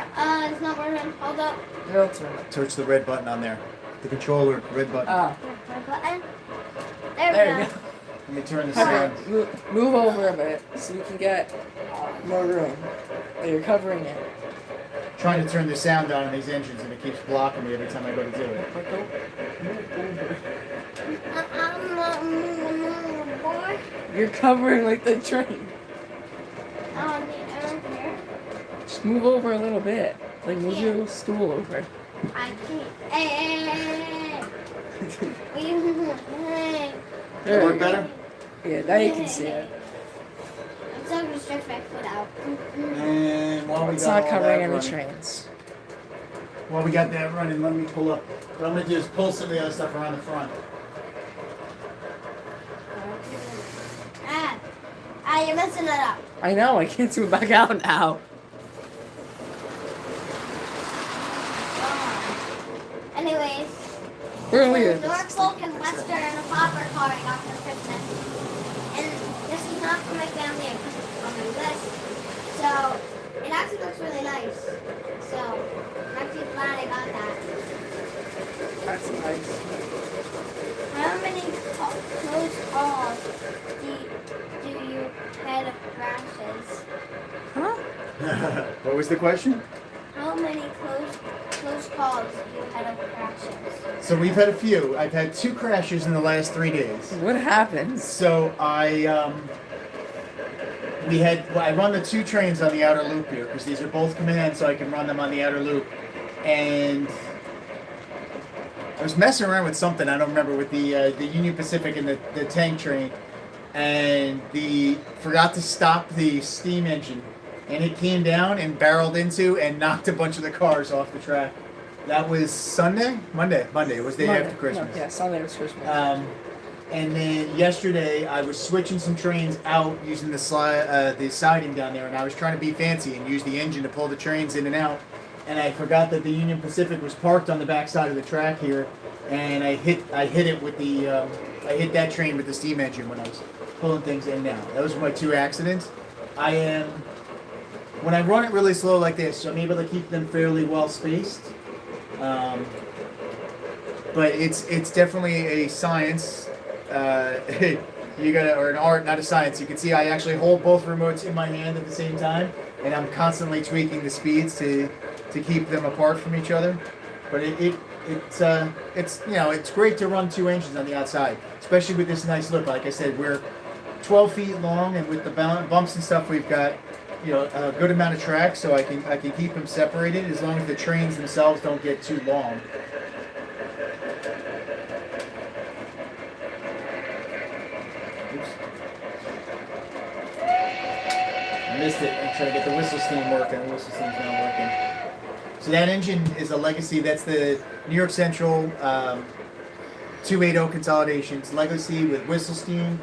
Speaker 1: it's not working. Hold up.
Speaker 3: It'll turn it.
Speaker 2: Touch the red button on there. The controller, red button.
Speaker 3: Ah,
Speaker 1: Red button. There
Speaker 3: there
Speaker 1: we
Speaker 3: you
Speaker 1: go.
Speaker 3: go.
Speaker 2: Let me turn this
Speaker 3: Okay,
Speaker 2: on.
Speaker 3: move over a bit so you can get more room. Oh, you're covering it.
Speaker 2: Trying to turn the sound on in these engines, and it keeps blocking me every time I go to do it.
Speaker 3: But go move over.
Speaker 1: Boy.
Speaker 3: You're covering like the train.
Speaker 1: Here.
Speaker 3: Just move over a little bit. Like move your little stool over.
Speaker 1: I can't. Hey. Hey.
Speaker 2: That work better?
Speaker 3: Yeah, now you can see it.
Speaker 1: I'm so gonna stretch my foot out.
Speaker 2: And while we
Speaker 3: It's
Speaker 2: got
Speaker 3: not
Speaker 2: all
Speaker 3: covering
Speaker 2: that
Speaker 3: any
Speaker 2: running,
Speaker 3: trains.
Speaker 2: while we got that running, let me pull up. What I'm gonna do is pull some of the other stuff around the front.
Speaker 1: You're messing it up.
Speaker 3: I know, I can't zoom back out now.
Speaker 1: Anyways,
Speaker 3: Where are we
Speaker 1: the
Speaker 3: at?
Speaker 1: Norfolk and Western hopper car I got for Christmas. And this is not for my family, I put it on my list. So, it actually looks really nice. So, I'm actually glad I got that.
Speaker 3: That's nice.
Speaker 1: How many close calls do you head of crashes?
Speaker 3: Huh?
Speaker 2: What was the question?
Speaker 1: How many close calls do you head of crashes?
Speaker 2: So we've had a few. I've had 2 crashes in the last 3 days.
Speaker 3: What happens?
Speaker 2: So I run the 2 trains on the outer loop here because these are both command, so I can run them on the outer loop. And I was messing around with something I don't remember with the Union Pacific and the tank train, and forgot to stop the steam engine, and it came down and barreled into and knocked a bunch of the cars off the track. That was Sunday, Monday. It was the day after Christmas.
Speaker 3: No, yeah, Sunday was Christmas.
Speaker 2: And then yesterday I was switching some trains out using the siding down there, and I was trying to be fancy and use the engine to pull the trains in and out. And I forgot that the Union Pacific was parked on the back side of the track here, and I hit it with I hit that train with the steam engine when I was pulling things in and out. Those were my 2 accidents. When I run it really slow like this, I'm able to keep them fairly well spaced. But it's definitely a science. Or an art, not a science. You can see I actually hold both remotes in my hand at the same time, and I'm constantly tweaking the speeds to keep them apart from each other. But it's great to run 2 engines on the outside, especially with this nice look. Like I said, we're 12 feet long, and with the bumps and stuff, we've got a good amount of track, so I can keep them separated as long as the trains themselves don't get too long. Missed it. I'm trying to get the whistle steam working. The whistle steam's not working. So that engine is a legacy. That's the New York Central 280 consolidations legacy with whistle steam.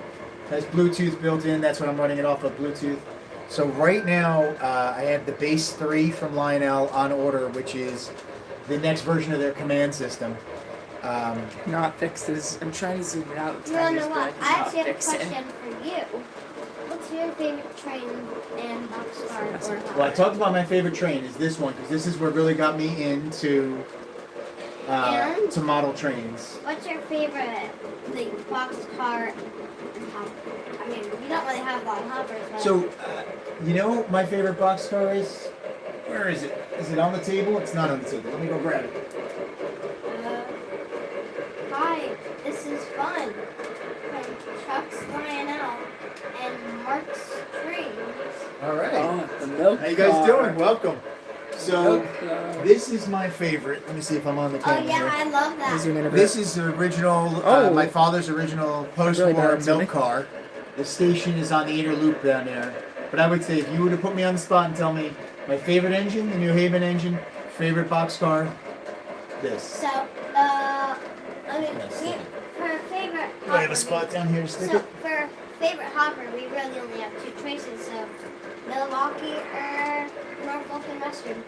Speaker 2: Has Bluetooth built in. That's what I'm running it off of Bluetooth. So right now I have the Base 3 from Lionel on order, which is the next version of their command system.
Speaker 3: Not fixes. I'm trying to zoom it out.
Speaker 1: You want to know what? I actually have a question for you. What's your favorite train and boxcar?
Speaker 2: Well, I talked about my favorite train is this one because this is what really got me into to model trains.
Speaker 1: What's your favorite boxcar and hopper? I mean, you don't really have a lot of hoppers. But...
Speaker 2: So, my favorite boxcar is. Where is it? Is it on the table? It's not on the table. Let me go grab it.
Speaker 1: Hi, this is fun. From Chuck's Lionel and Mark's Trains.
Speaker 2: All right.
Speaker 3: Oh, the milk
Speaker 2: How you guys
Speaker 3: car.
Speaker 2: doing? Welcome. So, this is my favorite. Let me see if I'm on the camera.
Speaker 1: Oh yeah,
Speaker 2: here.
Speaker 1: I love that.
Speaker 2: This is the original, my father's original post-war milk car. The station is on the inner loop down there. But I would say if you were to put me on the spot and tell me my favorite engine, the New Haven engine, favorite boxcar, this.
Speaker 1: So, for favorite hopper,
Speaker 2: Do I have a spot down here to stick
Speaker 1: so
Speaker 2: it?
Speaker 1: for favorite hopper, we really only have 2 choices. So, Milwaukee or Norfolk and Western.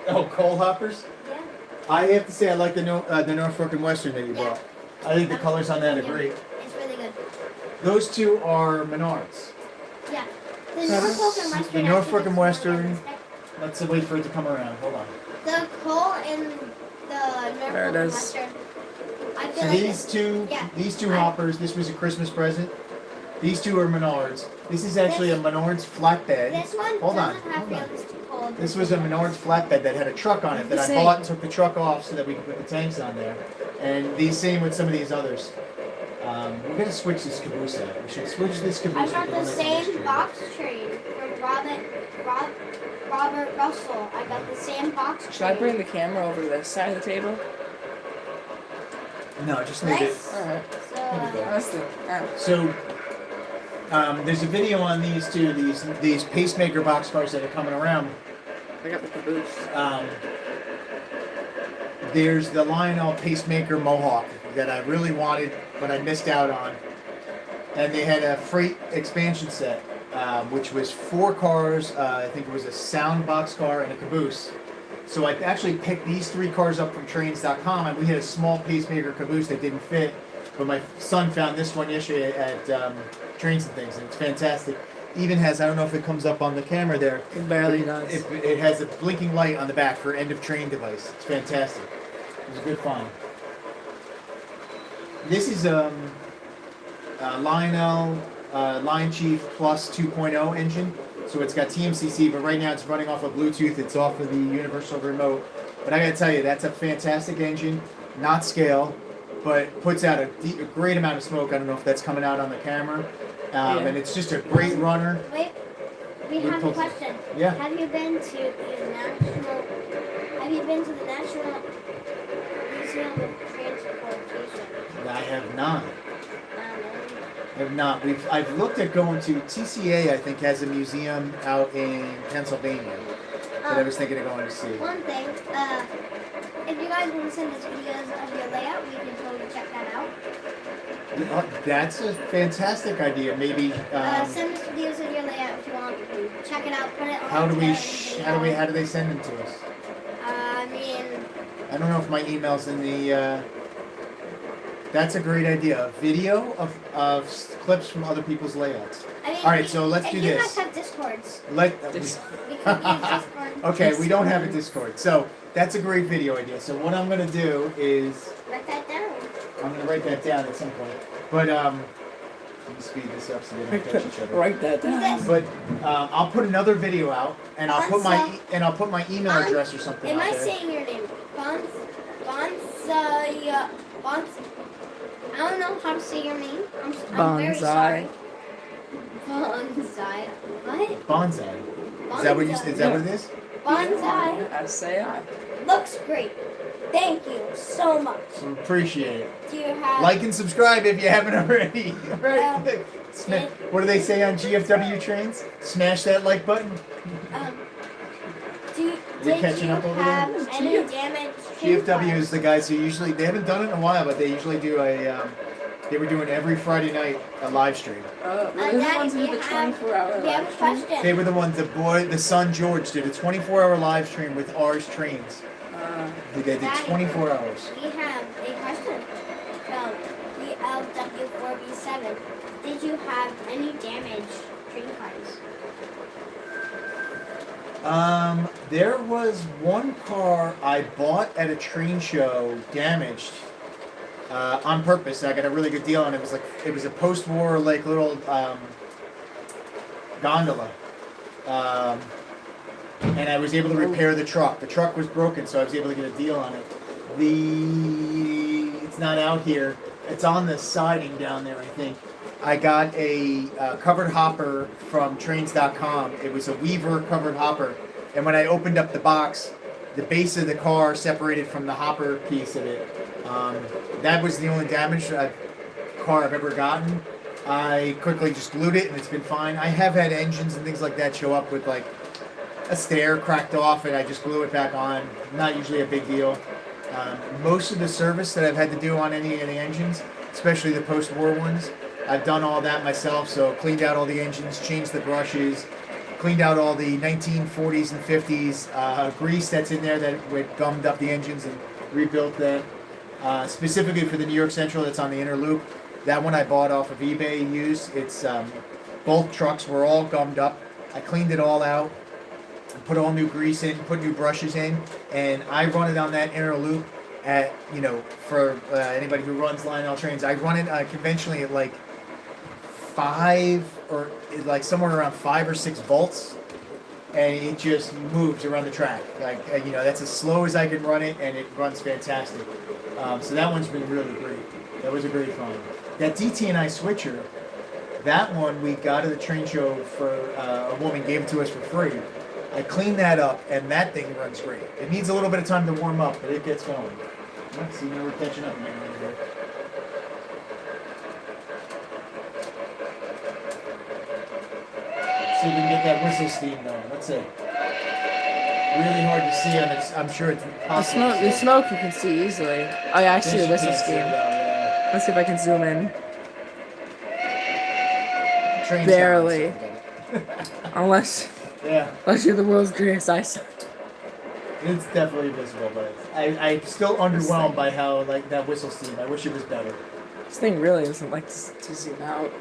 Speaker 2: Oh, coal hoppers?
Speaker 1: Yeah.
Speaker 2: I have to say I like the Norfolk and Western that you bought. I think the colors on that are great.
Speaker 1: It's really good.
Speaker 2: Those 2 are Menards.
Speaker 1: Yeah. The Norfolk and Western.
Speaker 2: The Norfolk and Western. Let's wait for it to come around. Hold on.
Speaker 1: The coal and the Norfolk and Western. I feel
Speaker 2: So
Speaker 1: like
Speaker 2: these two hoppers, this was a Christmas present. These 2 are Menards. This is actually a Menards flatbed.
Speaker 1: This one
Speaker 2: Hold on.
Speaker 1: doesn't have feelings too cold.
Speaker 2: This was a Menards flatbed that had a truck on it that I bought and took the truck off so that we could put the tanks on there. And the same with some of these others. We're going to switch this caboose out. We should switch this caboose
Speaker 1: I
Speaker 2: out.
Speaker 1: got the same box train from Robert Russell. I got the same box train.
Speaker 3: Should I bring the camera over to this side of the table?
Speaker 2: No, just leave it.
Speaker 3: Alright.
Speaker 2: So, there's a video on these 2, these pacemaker boxcars that are coming around.
Speaker 3: I got the caboose.
Speaker 2: There's the Lionel pacemaker Mohawk that I really wanted, but I missed out on. And they had a freight expansion set, which was 4 cars. I think it was a sound boxcar and a caboose. So I actually picked these 3 cars up from trains.com, and we had a small pacemaker caboose that didn't fit. But my son found this one yesterday at Trains and Things, and it's fantastic. Even has, I don't know if it comes up on the camera there.
Speaker 3: It barely does.
Speaker 2: It has a blinking light on the back for end of train device. It's fantastic. It was a good find. This is Lionel Lion Chief Plus 2.0 engine. So it's got TMCC, but right now it's running off of Bluetooth. It's off of the universal remote. But I gotta tell you, that's a fantastic engine. Not scale, but puts out a great amount of smoke. I don't know if that's coming out on the camera. And it's just a great runner.
Speaker 1: Wait, we have a question.
Speaker 2: Yeah.
Speaker 1: Have you been to the National Museum of Transportation?
Speaker 2: I have not. I've looked at going to TCA. I think has a museum out in Pennsylvania that I was thinking of going to see.
Speaker 1: One thing, if you guys want to send us videos of your layout, we can totally check that out.
Speaker 2: That's a fantastic idea. Maybe
Speaker 1: send us videos of your layout if you want. We can check it out, put it on.
Speaker 2: how do they send them to us?
Speaker 1: I mean,
Speaker 2: I don't know if my email's in the. That's a great idea. A video of clips from other people's layouts. All right, so let's do
Speaker 1: you
Speaker 2: this.
Speaker 1: guys have Discords.
Speaker 2: We
Speaker 1: can use Discord.
Speaker 2: Okay, we don't have a Discord, so that's a great video idea. So what I'm gonna do is
Speaker 1: Write that down.
Speaker 2: I'm gonna write that down at some point. But let me speed this up so they don't catch each other.
Speaker 3: Write that down.
Speaker 2: But I'll put another video out, and I'll put my email address or something
Speaker 1: Am
Speaker 2: out
Speaker 1: I
Speaker 2: there.
Speaker 1: saying your name? I don't know how to say your name. I'm very sorry. Bonsai. What?
Speaker 2: Bonsai. Is that what you? Is that what it is?
Speaker 1: Bonsai.
Speaker 3: S-A-I.
Speaker 1: Looks great. Thank you so much.
Speaker 2: Appreciate it.
Speaker 1: Do you have
Speaker 2: Like and subscribe if you haven't already. Right?
Speaker 1: Yeah.
Speaker 2: What do they say on GFW trains? Smash that like button.
Speaker 1: Did
Speaker 2: catching
Speaker 1: you
Speaker 2: up over
Speaker 1: have
Speaker 2: there?
Speaker 1: any damage?
Speaker 2: GFW is the guys who usually, they haven't done it in a while, but they usually do they were doing every Friday night a live stream.
Speaker 3: Were they the ones who did the 24-hour
Speaker 1: We have a
Speaker 3: live stream?
Speaker 1: question.
Speaker 2: They were the ones, the son George did a 24-hour live stream with ours trains. They did 24 hours.
Speaker 1: We have a question from BLW4B7. Did you have any damaged train cars?
Speaker 2: There was one car I bought at a train show damaged on purpose. I got a really good deal on it. It was a post-war little gondola, and I was able to repair the truck. The truck was broken, so I was able to get a deal on it. It's not out here. It's on the siding down there, I think. I got a covered hopper from trains.com. It was a Weaver covered hopper. And when I opened up the box, the base of the car separated from the hopper piece of it. That was the only damage car I've ever gotten. I quickly just glued it and it's been fine. I have had engines and things like that show up with like a stair cracked off and I just glue it back on. Not usually a big deal. Most of the service that I've had to do on any of the engines, especially the post-war ones, I've done all that myself, so cleaned out all the engines, changed the brushes, cleaned out all the 1940s and 50s grease that's in there that gummed up the engines and rebuilt that. Specifically for the New York Central that's on the inner loop. That one I bought off of eBay used. It's both trucks were all gummed up. I cleaned it all out, put all new grease in, put new brushes in, and I run it on that inner loop at, for anybody who runs Lionel trains, I run it conventionally at like 5 or like somewhere around 5 or 6 volts, and it just moves around the track. That's as slow as I can run it, and it runs fantastic. So that one's been really great. That was a great find. That DT&I switcher, that one we got at the train show for a woman gave it to us for free. I cleaned that up, and that thing runs great. It needs a little bit of time to warm up, but it gets going. Let's see, now we're catching up again right here. See if we can get that whistle steam going. Let's see. Really hard to see on it. I'm sure it's possible.
Speaker 3: The smoke you can see easily. Oh yeah, I see the whistle steam.
Speaker 2: Yeah.
Speaker 3: Let's see if I can zoom in.
Speaker 2: Train
Speaker 3: Barely.
Speaker 2: sounds.
Speaker 3: Unless
Speaker 2: Yeah.
Speaker 3: you're the world's greatest eyesight.
Speaker 2: It's definitely visible, but I'm still underwhelmed by how like that whistle steam. I wish it was better.
Speaker 3: This thing really doesn't like to zoom out.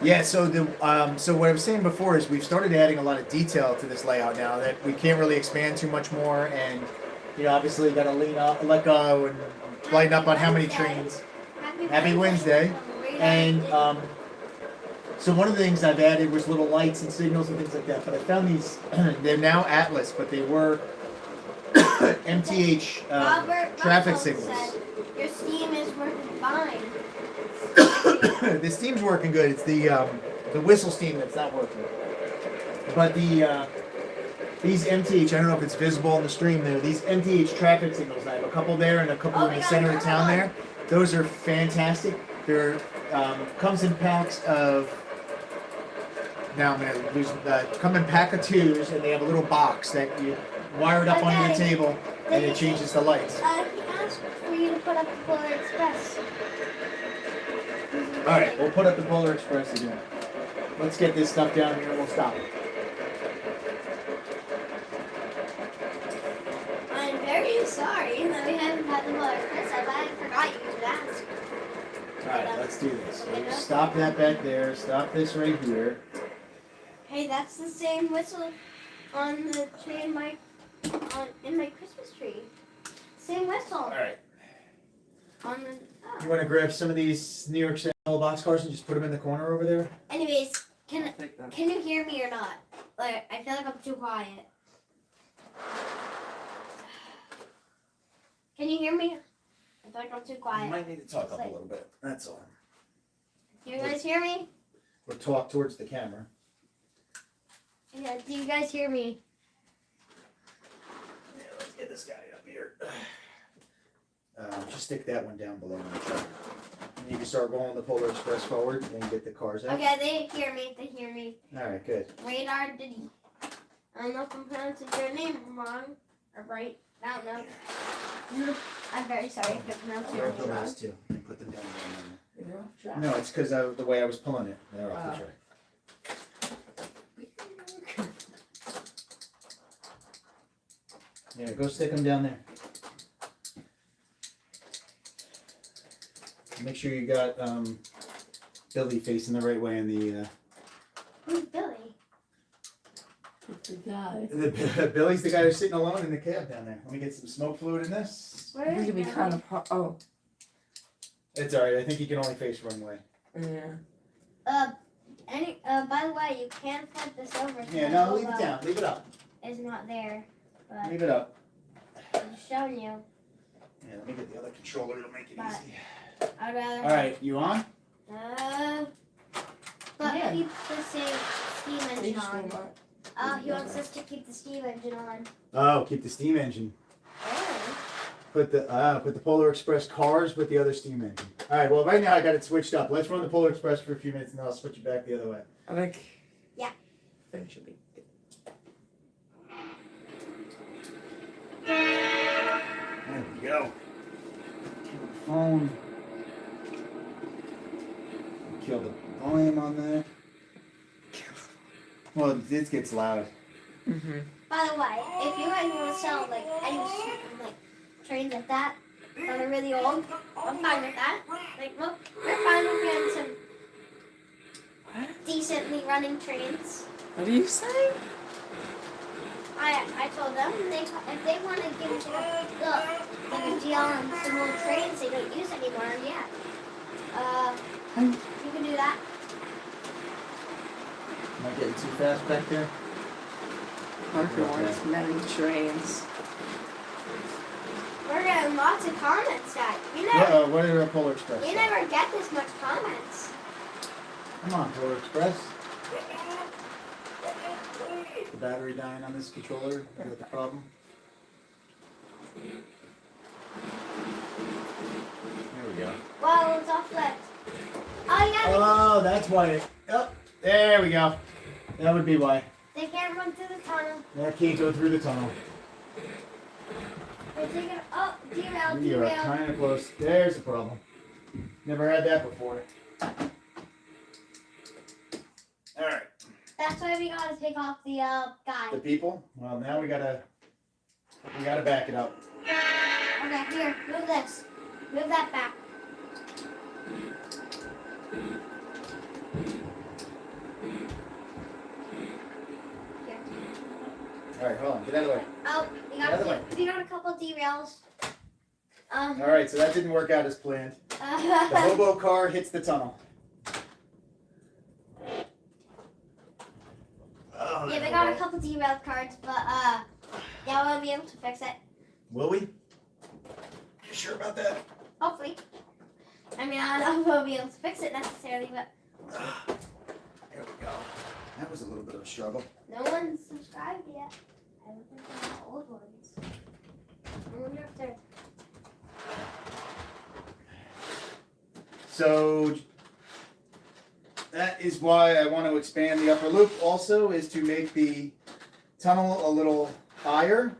Speaker 2: Yeah. So so what I was saying before is we've started adding a lot of detail to this layout now that we can't really expand too much more, and obviously got to let go and lighten up on how many trains. Happy Wednesday. And so one of the things I've added was little lights and signals and things like that. But I found these, they're now Atlas, but they were MTH traffic signals.
Speaker 1: Said your steam is working fine.
Speaker 2: The steam's working good. It's the whistle steam that's not working. But these MTH, I don't know if it's visible on the stream there, these MTH traffic signals, I have a couple there and a couple in the center of town there. Those are fantastic. They're comes in packs of, now I'm going to lose, come in pack of 2s, and they have a little box that you wire it up under the table, and it changes the lights.
Speaker 1: He asked for you to put up the Polar Express.
Speaker 2: Alright, we'll put up the Polar Express again. Let's get this stuff down here and we'll stop it.
Speaker 1: I'm very sorry that we haven't had the Polar Express. I forgot you would ask.
Speaker 2: Alright, let's do this. We'll stop that back there, stop this right here.
Speaker 1: Hey, that's the same whistle on the tree in my Christmas tree. Same whistle.
Speaker 2: Alright.
Speaker 1: On the.
Speaker 2: You want to grab some of these New York City boxcars and just put them in the corner over there?
Speaker 1: Anyways, can you hear me or not? Like, I feel like I'm too quiet. Can you hear me? I feel like I'm too quiet.
Speaker 2: You might need to talk up a little bit. That's all.
Speaker 1: Do you guys hear me?
Speaker 2: Or talk towards the camera.
Speaker 1: Yeah, do you guys hear me?
Speaker 2: Yeah, let's get this guy up here. Just stick that one down below in the truck. And you can start rolling the Polar Express forward and get the cars out.
Speaker 1: Okay, they hear me. They hear me.
Speaker 2: Alright, good.
Speaker 1: Radar Diddy. I don't know if I'm pronouncing your name wrong or right. I don't know. I'm very sorry if I pronounced your
Speaker 2: Grab the
Speaker 1: name wrong.
Speaker 2: last two and put them down there.
Speaker 3: They're off track.
Speaker 2: No, it's because the way I was pulling it. They're off the track. Yeah, go stick them down there. Make sure you got Billy facing the right way in the.
Speaker 1: Who's Billy?
Speaker 3: The guy.
Speaker 2: Billy's the guy who's sitting alone in the cab down there. Let me get some smoke fluid in this.
Speaker 1: Where
Speaker 3: I
Speaker 1: is
Speaker 3: think it'd be
Speaker 1: Billy?
Speaker 3: kind of hard. Oh.
Speaker 2: It's alright. I think he can only face one way.
Speaker 3: Yeah.
Speaker 1: By the way, you can flip this over.
Speaker 2: Yeah, no, leave it down. Leave it up.
Speaker 1: It's not there, but
Speaker 2: Leave it up.
Speaker 1: I'm showing you.
Speaker 2: Yeah, let me get the other controller to make it
Speaker 1: But-
Speaker 2: easy.
Speaker 1: I'd rather.
Speaker 2: Alright, you on?
Speaker 1: But
Speaker 3: Yeah.
Speaker 1: keep the same steam engine on. He wants us to keep the steam engine on.
Speaker 2: Oh, keep the steam engine.
Speaker 1: Oh.
Speaker 2: Put the Polar Express cars with the other steam engine. Alright, well right now I got it switched up. Let's run the Polar Express for a few minutes and then I'll switch it back the other way.
Speaker 3: I think.
Speaker 1: Yeah.
Speaker 3: I think it should be.
Speaker 2: There we go. Phone. Kill the volume on there. Well, this gets loud.
Speaker 3: Mm-hmm.
Speaker 1: By the way, if you guys want to sell like any like trains like that are really old, I'm fine with that. Like, look, we're fine with getting some decently running trains.
Speaker 3: What are you saying?
Speaker 1: I told them if they want to give us a deal on some old trains they don't use anymore, yeah. You can do that.
Speaker 2: Am I getting too fast back there?
Speaker 3: Parker wants many trains.
Speaker 1: We're getting lots of comments, Dad.
Speaker 2: What are the Polar Express?
Speaker 1: You never get this much comments.
Speaker 2: Come on, Polar Express. The battery dying on this controller. Is that the problem? There we go.
Speaker 1: Well, it's all flipped. Oh, yeah.
Speaker 2: Oh, that's why. Oh, there we go. That would be why.
Speaker 1: They can't run through the tunnel.
Speaker 2: That can't go through the tunnel.
Speaker 1: They're taking. Oh, derailed,
Speaker 2: You are
Speaker 1: derailed.
Speaker 2: kind of close. There's the problem. Never had that before. Alright.
Speaker 1: That that's why we gotta take off the guy.
Speaker 2: The people? Well, now we gotta back it up.
Speaker 1: Okay, here, move this. Move that back. Here.
Speaker 2: All right, hold on. Get out of the way.
Speaker 1: Oh,
Speaker 2: Get out of the way.
Speaker 1: we got a couple derails.
Speaker 2: All right, so that didn't work out as planned. The hobo car hits the tunnel. Oh,
Speaker 1: yeah, we got a couple derailed cards, but yeah, we'll be able to fix it.
Speaker 2: Will we? You sure about that?
Speaker 1: Hopefully. I mean, I don't know if we'll be able to fix it necessarily, but
Speaker 2: There we go. That was a little bit of a struggle.
Speaker 1: no one's subscribed yet. I don't think they're the old ones. I wonder if they're.
Speaker 2: So that is why I want to expand the upper loop also, is to make the tunnel a little higher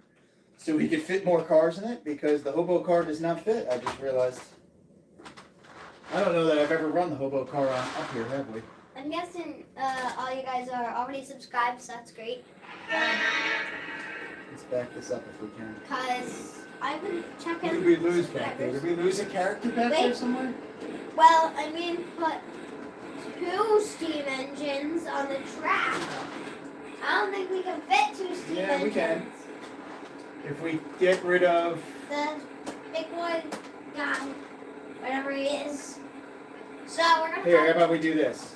Speaker 2: so we could fit more cars in it, because the hobo car does not fit. I just realized. I don't know that I've ever run the hobo car on up here, have we?
Speaker 1: I'm guessing all you guys are already subscribed, so that's great.
Speaker 2: Let's back this up if we can.
Speaker 1: Because I've been
Speaker 2: What
Speaker 1: checking.
Speaker 2: did we lose back there? Did we lose a character back there
Speaker 1: Wait.
Speaker 2: somewhere?
Speaker 1: Well, I mean, put 2 steam engines on the track. I don't think we can fit 2 steam
Speaker 2: Yeah,
Speaker 1: engines.
Speaker 2: we can. If we get rid of...
Speaker 1: The big boy guy, whatever he is. So we're gonna.
Speaker 2: Here, how about we do this?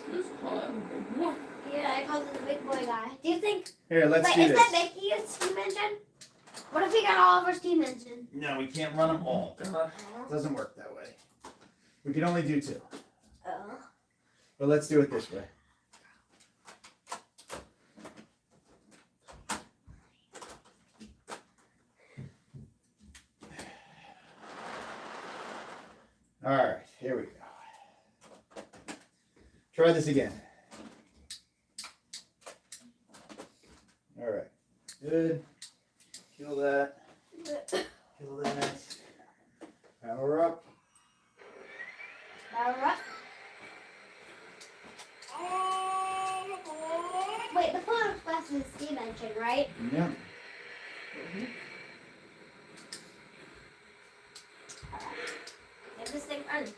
Speaker 1: Yeah, I call him the big boy guy. Do you think?
Speaker 2: Here, let's
Speaker 1: Wait,
Speaker 2: do
Speaker 1: is
Speaker 2: this.
Speaker 1: that making a steam engine? What if we got all of our steam engine?
Speaker 2: No, we can't run them all. It doesn't work that way. We can only do 2. But let's do it this way. All right, here we go. Try this again. All right, good. Kill that. Kill that. Power up.
Speaker 1: Power up. Wait, the Polar Express is a steam engine, right?
Speaker 2: Yep.
Speaker 1: Get this thing running.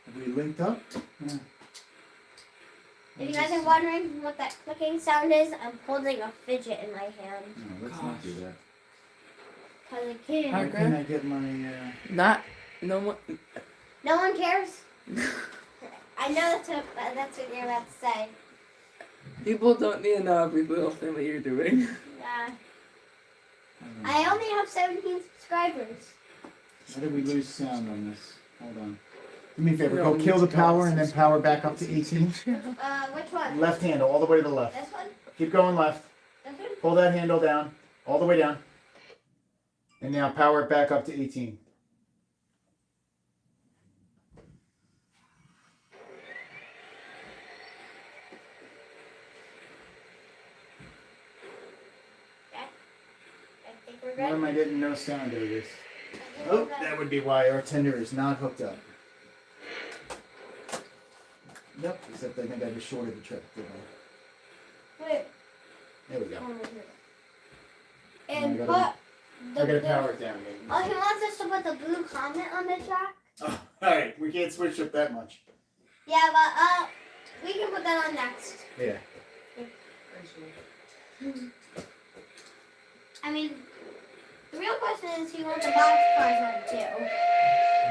Speaker 2: Have we linked up? Yeah.
Speaker 1: If you guys are wondering what that clicking sound is, I'm holding a fidget in my hand.
Speaker 2: No, let's not do that.
Speaker 1: Because I can.
Speaker 2: How can I get my...
Speaker 3: No one.
Speaker 1: No one cares? I know that's what you're about to say.
Speaker 3: People don't need to know every little thing that you're doing.
Speaker 1: Yeah. I only have 17 subscribers.
Speaker 2: How did we lose sound on this? Hold on. Do me a favor,
Speaker 3: No,
Speaker 2: go kill the
Speaker 3: it's
Speaker 2: power and
Speaker 3: gone.
Speaker 2: then power back up to 18.
Speaker 1: Which one?
Speaker 2: Left handle, all the way to the left.
Speaker 1: This one?
Speaker 2: Keep going left.
Speaker 1: This one?
Speaker 2: Pull that handle down, all the way down. And now power it back up to 18.
Speaker 1: I think we're
Speaker 2: Why am
Speaker 1: good.
Speaker 2: I getting no sound out of this?
Speaker 1: I think
Speaker 2: Oh,
Speaker 1: we're good.
Speaker 2: that would be why our tender is not hooked up. Yep, except I think I just shorted the trip, didn't I?
Speaker 1: Wait.
Speaker 2: There we go.
Speaker 1: And
Speaker 2: I
Speaker 1: put
Speaker 2: gotta-
Speaker 1: the
Speaker 2: I gotta
Speaker 1: blue.
Speaker 2: power it down.
Speaker 1: Oh, he wants us to put the blue comment on the track?
Speaker 2: Oh, alright, we can't switch up that much.
Speaker 1: Yeah, but we can put that on next.
Speaker 2: Yeah.
Speaker 1: I mean, the real question is, he wants the box cars on too.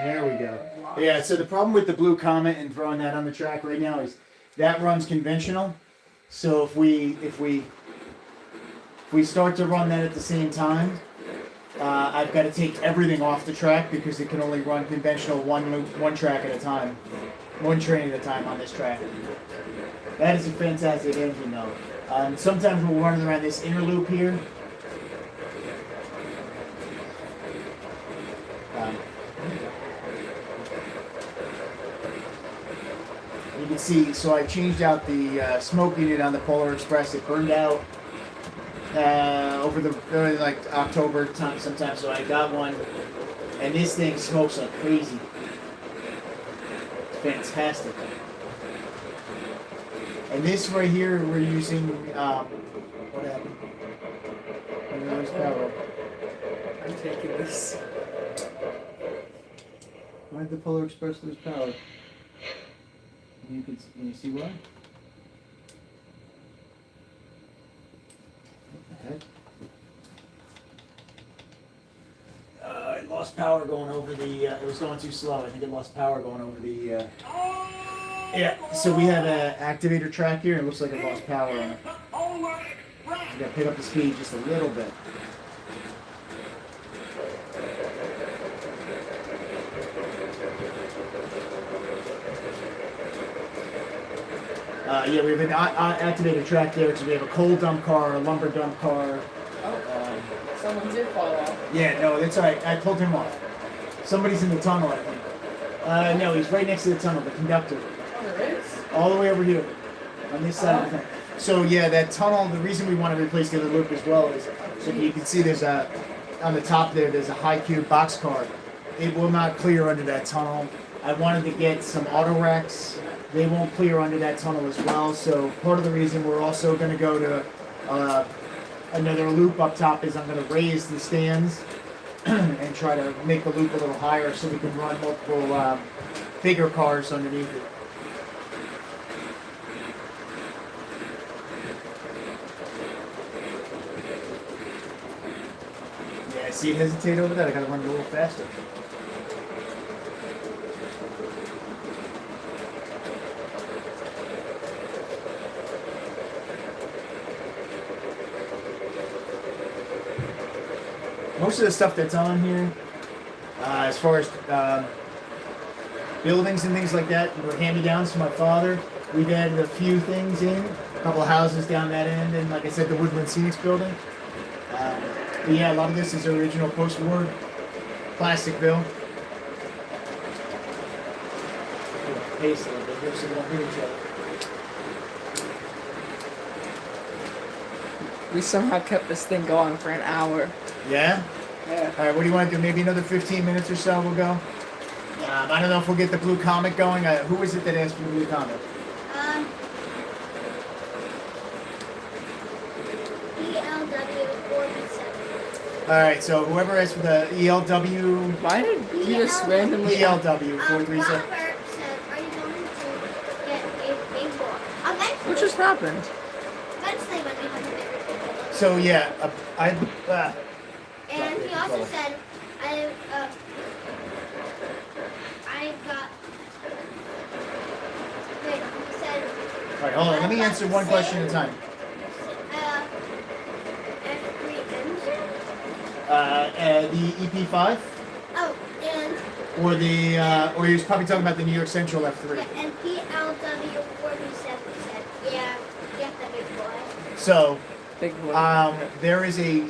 Speaker 2: There we go. Yeah, so the problem with the blue comet and throwing that on the track right now is that runs conventional. So if we start to run that at the same time, I've got to take everything off the track because it can only run conventional one track at a time, one train at a time on this track. That is a fantastic engine though. Sometimes we'll run around this inner loop here. You can see, so I changed out the smoke unit on the Polar Express. It burned out over like October time sometime, so I got one. And this thing smokes like crazy. It's fantastic. And this right here, we're using, what happened? There's power.
Speaker 3: I'm taking this.
Speaker 2: Why did the Polar Express lose power? Can you see why? What the heck? It lost power going over the, it was going too slow. I think it lost power going over the, yeah, so we have an activator track here, and it looks like it lost power on it. We gotta pick up the speed just a little bit. Yeah, we have an activated track there because we have a coal dump car, a lumber dump car.
Speaker 3: Someone did fall off.
Speaker 2: Yeah, no, that's all right. I pulled him off. Somebody's in the tunnel, I think. No, he's right next to the tunnel, the conductor.
Speaker 3: Oh, there is?
Speaker 2: All the way over here, on this side of the thing. So yeah, that tunnel, the reason we want to replace the other loop as well is, so you can see there's a, on the top there's a high cube box car. It will not clear under that tunnel. I wanted to get some auto racks. They won't clear under that tunnel as well. So part of the reason we're also going to go to another loop up top is I'm going to raise the stands and try to make the loop a little higher so we can run multiple bigger cars underneath it. Yeah, see it hesitate over there? I got to run it a little faster. Most of the stuff that's on here, as far as buildings and things like that, were hand-me-downs from my father. We've added a few things in, a couple of houses down that end, and like I said, the Woodland Scenics building. But yeah, a lot of this is original post-war plastic build. Pace a little bit here so we don't hit each other.
Speaker 3: We somehow kept this thing going for an hour.
Speaker 2: Yeah?
Speaker 3: Yeah.
Speaker 2: All right, what do you want to do? Maybe another 15 minutes or so we'll go? I don't know if we'll get the blue comet going. Who is it that asked for the blue comet?
Speaker 1: ELW4B7.
Speaker 2: All right, so whoever asked for the ELW...
Speaker 3: Why did you just randomly...
Speaker 2: ELW 437.
Speaker 1: Robert said, are you going to get a big boy? Eventually.
Speaker 3: What just happened?
Speaker 1: Eventually when we have a bigger boy.
Speaker 2: So yeah,
Speaker 1: And he also said, I got. Wait, he said.
Speaker 2: all right, hold on. Let me answer one question at a time.
Speaker 1: F3 engine?
Speaker 2: The EP5,
Speaker 1: Oh, and.
Speaker 2: or or he was probably talking about the New York Central F3.
Speaker 1: Yeah, and PLW47 said, yeah, get the big boy.
Speaker 2: So,
Speaker 3: Big boy.
Speaker 2: there is a.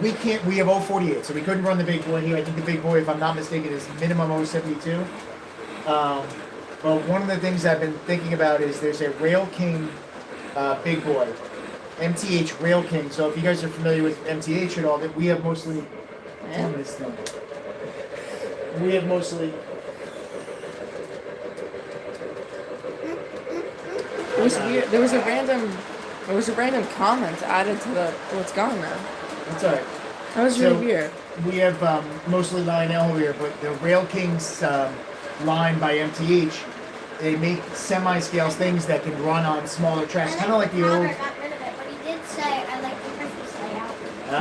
Speaker 2: We have 048, so we couldn't run the big boy here. I think the big boy, if I'm not mistaken, is minimum 072. But one of the things I've been thinking about is there's a Rail King big boy, MTH Rail King. So if you guys are familiar with MTH at all, that we have mostly. Damn this thing. We have mostly.
Speaker 3: It was weird. There was a random comment added to the... Oh, it's gone now.
Speaker 2: That's alright.
Speaker 3: That was really weird.
Speaker 2: We have mostly Lionel here, but the Rail King's line by MTH, they make semi-scales things that can run on smaller tracks, kind of like the old.
Speaker 1: Robert got rid of it, but he did say, I like the Christmas layout.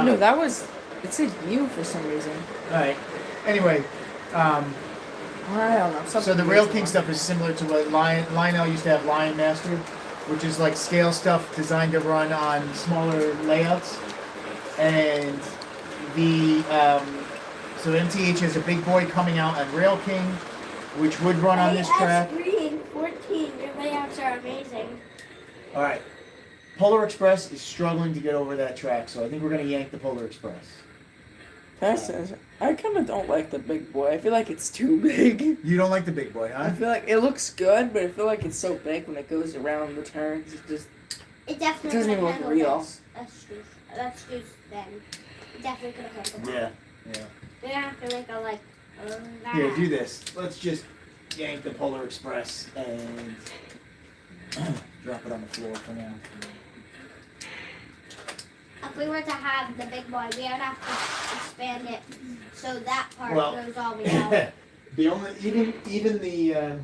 Speaker 3: No, that was... It said you for some reason.
Speaker 2: Alright. Anyway,
Speaker 3: I don't know.
Speaker 2: so the Rail King stuff is similar to what Lionel used to have Lion Master, which is like scale stuff designed to run on smaller layouts. And the so MTH has a big boy coming out on Rail King, which would run on this track.
Speaker 1: Green 14, your layouts are amazing.
Speaker 2: All right, Polar Express is struggling to get over that track, so I think we're gonna yank the Polar Express.
Speaker 3: I kind of don't like the big boy. I feel like it's too big.
Speaker 2: You don't like the big boy,
Speaker 3: I
Speaker 2: huh?
Speaker 3: feel like it looks good, but I feel like it's so big when it goes around the turns.
Speaker 1: It definitely
Speaker 3: Doesn't even look real.
Speaker 1: That's just then. It definitely could have handled
Speaker 2: Yeah,
Speaker 1: that. We're gonna have to make a like.
Speaker 2: Here, do this. Let's just yank the Polar Express and Drop it on the floor for now.
Speaker 1: If we were to have the big boy, we would have to expand it so that part
Speaker 2: Well,
Speaker 1: goes all the way out.
Speaker 2: the only even the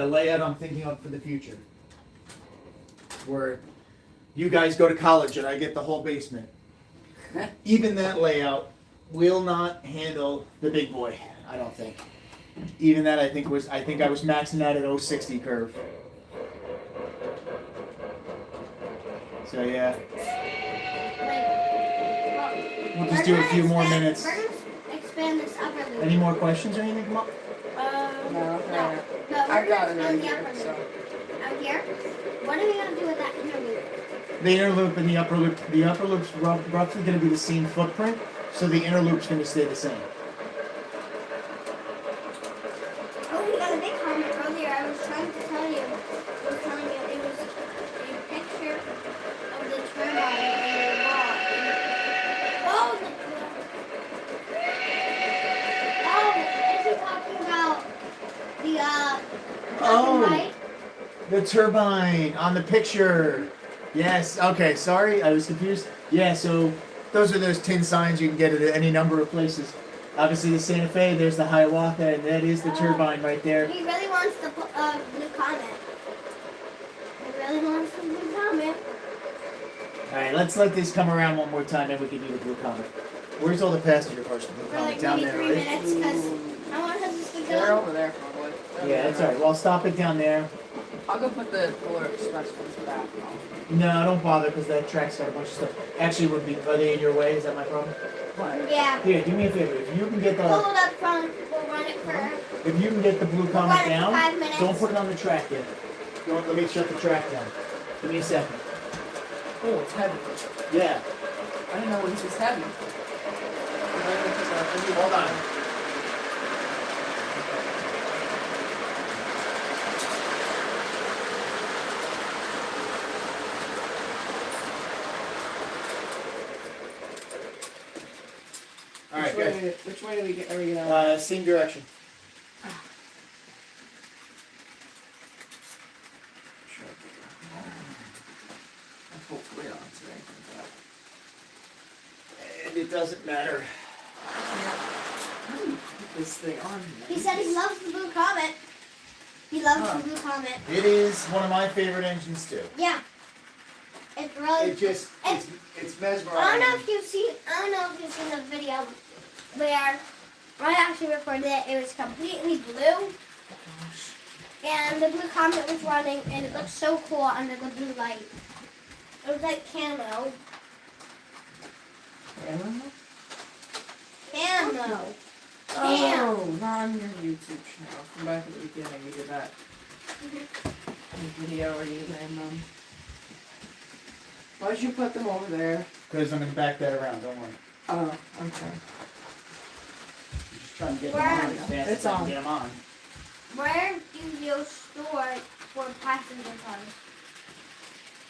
Speaker 2: layout I'm thinking of for the future, where you guys go to college and I get the whole basement. Even that layout will not handle the big boy. I don't think. Even that I think I was maxing out at 060 curve. So yeah. We'll just do a few more minutes.
Speaker 1: We're gonna expand this upper loop.
Speaker 2: Any more questions or anything? Come on.
Speaker 1: No.
Speaker 3: I got it
Speaker 1: We're
Speaker 3: right
Speaker 1: gonna expand the
Speaker 3: here.
Speaker 1: upper
Speaker 3: So.
Speaker 1: loop. Out here. What are we gonna do with that inner loop?
Speaker 2: The inner loop and the upper loop's roughly going to be the same footprint, so the inner loop's going to stay the same.
Speaker 1: Oh, we got a big comment earlier. I was trying to tell you. I was telling you it was a picture of the turbine in the wall. Is he talking about the black and white?
Speaker 2: The turbine on the picture. Yes. Okay. Sorry, I was confused. Yeah. So those are those tin signs you can get at any number of places. Obviously, the Santa Fe. There's the Hiawatha, and that is the turbine right there.
Speaker 1: He really wants the blue comet. He really wants the blue comet.
Speaker 2: All right. Let's let this come around one more time, and we can do the blue comet. Where's all the passenger cars for the blue
Speaker 1: For
Speaker 2: comet?
Speaker 1: like
Speaker 2: Down
Speaker 1: maybe
Speaker 2: there,
Speaker 1: 3
Speaker 2: right?
Speaker 1: minutes, because I want us to
Speaker 3: They're
Speaker 1: go.
Speaker 3: over there probably.
Speaker 2: Yeah, that's all right. Well, I'll stop it down there.
Speaker 3: I'll go put the Polar Express ones back.
Speaker 2: No, don't bother because that track's got a bunch of stuff. Actually, are they in your way? Is that my problem?
Speaker 1: Yeah.
Speaker 2: Here, do me a favor. If you can get
Speaker 1: Pull
Speaker 2: the
Speaker 1: it up front. We'll run it for.
Speaker 2: if you can get the blue
Speaker 1: Run
Speaker 2: comet
Speaker 1: it for
Speaker 2: down,
Speaker 1: 5 minutes.
Speaker 2: don't put it on the track yet. Don't let me shut the track down. Give me a second.
Speaker 3: Oh, it's heavy.
Speaker 2: Yeah.
Speaker 3: I didn't know it was this heavy.
Speaker 2: Hold on. All right, good.
Speaker 3: Which way are we going?
Speaker 2: Same direction.
Speaker 3: Hopefully on today.
Speaker 2: And it doesn't matter.
Speaker 3: How do you put this thing on here?
Speaker 1: He said he loves the blue comet. He loves the blue comet.
Speaker 2: It is one of my favorite engines too.
Speaker 1: Yeah. It's really.
Speaker 2: It's mesmerizing.
Speaker 1: I don't know if you've seen the video where I actually recorded it. It was completely blue, and the blue comet was running, and it looked so cool under the blue light. It was like camo. Camo.
Speaker 3: Oh, not on your YouTube channel. From back at the beginning, we did that video where you named them. Why'd you put them over there?
Speaker 2: Because I'm going to back that around, don't worry.
Speaker 3: Oh, okay.
Speaker 2: Just trying to get them on as fast
Speaker 3: It's
Speaker 2: as I can
Speaker 3: on.
Speaker 2: get them on.
Speaker 1: Where do you store for passenger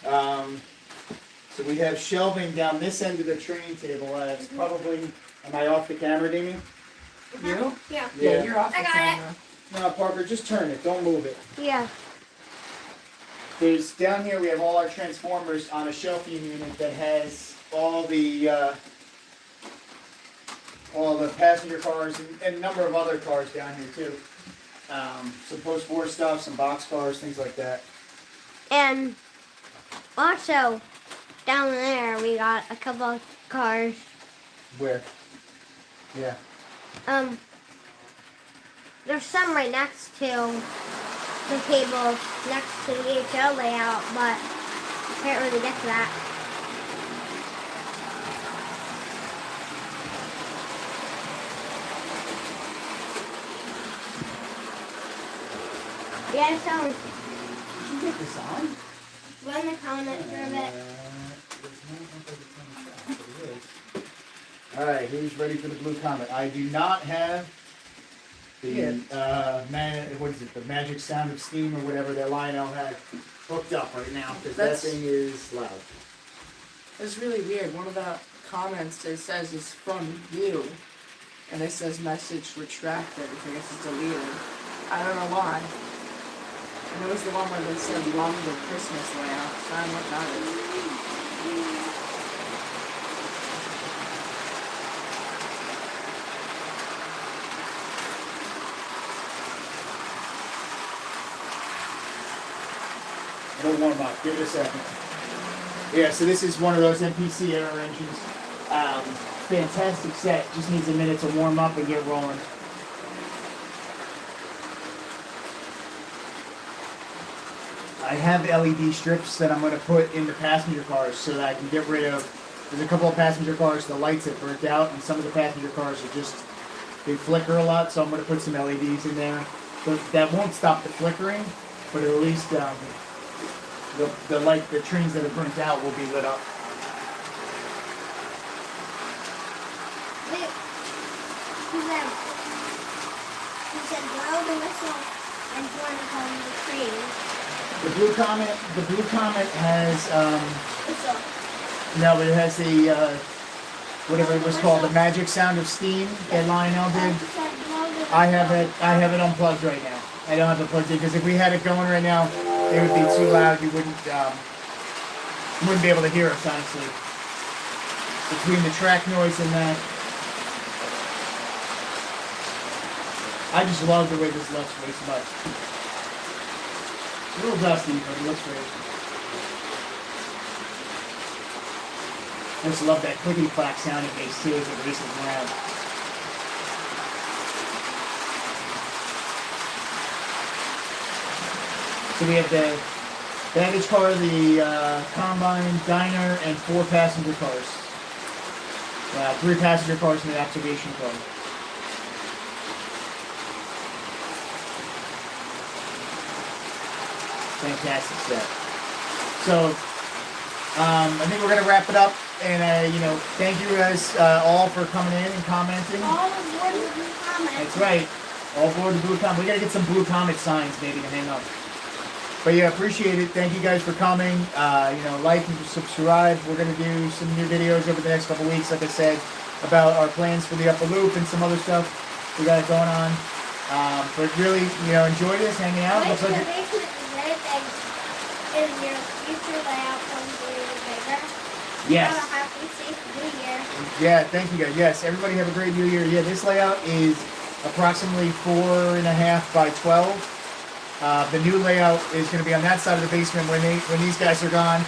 Speaker 1: cars?
Speaker 2: So we have shelving down this end of the train table. It's probably, am I off the camera, Damien?
Speaker 3: You?
Speaker 1: Yeah.
Speaker 3: Yeah, you're off
Speaker 1: I
Speaker 3: the
Speaker 1: got it.
Speaker 3: camera.
Speaker 2: No, Parker, just turn it. Don't move it.
Speaker 1: Yeah.
Speaker 2: There's down here we have all our transformers on a shelving unit that has all the passenger cars and a number of other cars down here too. Some post-war stuff, some box cars, things like that.
Speaker 1: And also, down there we got a couple of cars.
Speaker 2: Where? Yeah.
Speaker 1: There's some right next to the cable, next to the HL layout, but can't really get to that. Yeah, so
Speaker 2: Did you get this on?
Speaker 1: run the comment for a bit.
Speaker 2: Alright, who's ready for the blue comet? I do not have the what is it, the magic sound of steam or whatever that Lionel had hooked up right now, because that thing is loud.
Speaker 3: It's really weird. One of the comments it says is from you, and it says message retracted. I guess it's deleted. I don't know why. And it was the one where they said love the Christmas layout. So I don't know what that is.
Speaker 2: It'll warm up. Give it a second. Yeah, so this is one of those NPC air engines. Fantastic set. Just needs a minute to warm up and get rolling. I have LED strips that I'm going to put in the passenger cars so that I can get rid of. There's a couple of passenger cars, the lights have burnt out, and some of the passenger cars are just, they flicker a lot, so I'm going to put some LEDs in there. So that won't stop the flickering, but at least the trains that are burnt out will be lit up.
Speaker 1: Wait, he said blow the whistle and join on the train.
Speaker 2: The Blue Comet has,
Speaker 1: Whistle.
Speaker 2: no, but it has the, whatever it was called, the magic sound of steam that Lionel did. I have it unplugged right now. I don't have it plugged in because if we had it going right now, it would be too loud. You wouldn't be able to hear us, honestly. Between the track noise and that, I just love the way this looks way too much. It's a little dusty, but it looks great. I just love that clickety clack sounding bass too as it races around. So we have the baggage car, the combine, diner, and 4 passenger cars. 3 passenger cars and the observation car. Fantastic set. So I think we're gonna wrap it up, and thank you guys all for coming in and commenting.
Speaker 1: All aboard the Blue Comet.
Speaker 2: That's right. All aboard the Blue Comet. We gotta get some Blue Comet signs maybe to hang up. But yeah, appreciate it. Thank you guys for coming. Like and subscribe. We're gonna do some new videos over the next couple weeks, like I said, about our plans for the upper loop and some other stuff we got going on. But really, enjoy this, hanging out. Looks like
Speaker 1: Is your future layout going to be bigger?
Speaker 2: Yes.
Speaker 1: Have a happy, safe New Year.
Speaker 2: Yeah, thank you guys. Yes, everybody have a great New Year. Yeah, this layout is approximately 4.5 by 12. The new layout is going to be on that side of the basement when these guys are gone,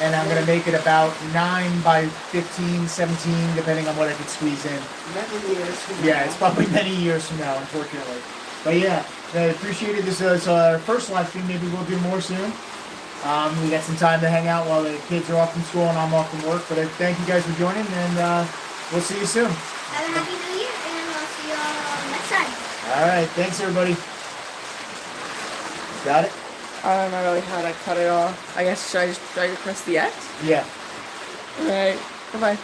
Speaker 2: and I'm going to make it about 9 by 15, 17, depending on what I can squeeze in.
Speaker 3: Many years from now.
Speaker 2: Yeah, it's probably many years from now, unfortunately. But yeah, I appreciate it. This is our first live stream. Maybe we'll do more soon. We got some time to hang out while the kids are off from school and I'm off from work. But thank you guys for joining, and we'll see you soon.
Speaker 1: Have a happy New Year, and I'll see you all next time.
Speaker 2: All right, thanks everybody. Got it?
Speaker 3: I don't know really how to cut it off. I guess should I press the X?
Speaker 2: Yeah.
Speaker 3: Alright. Bye-bye.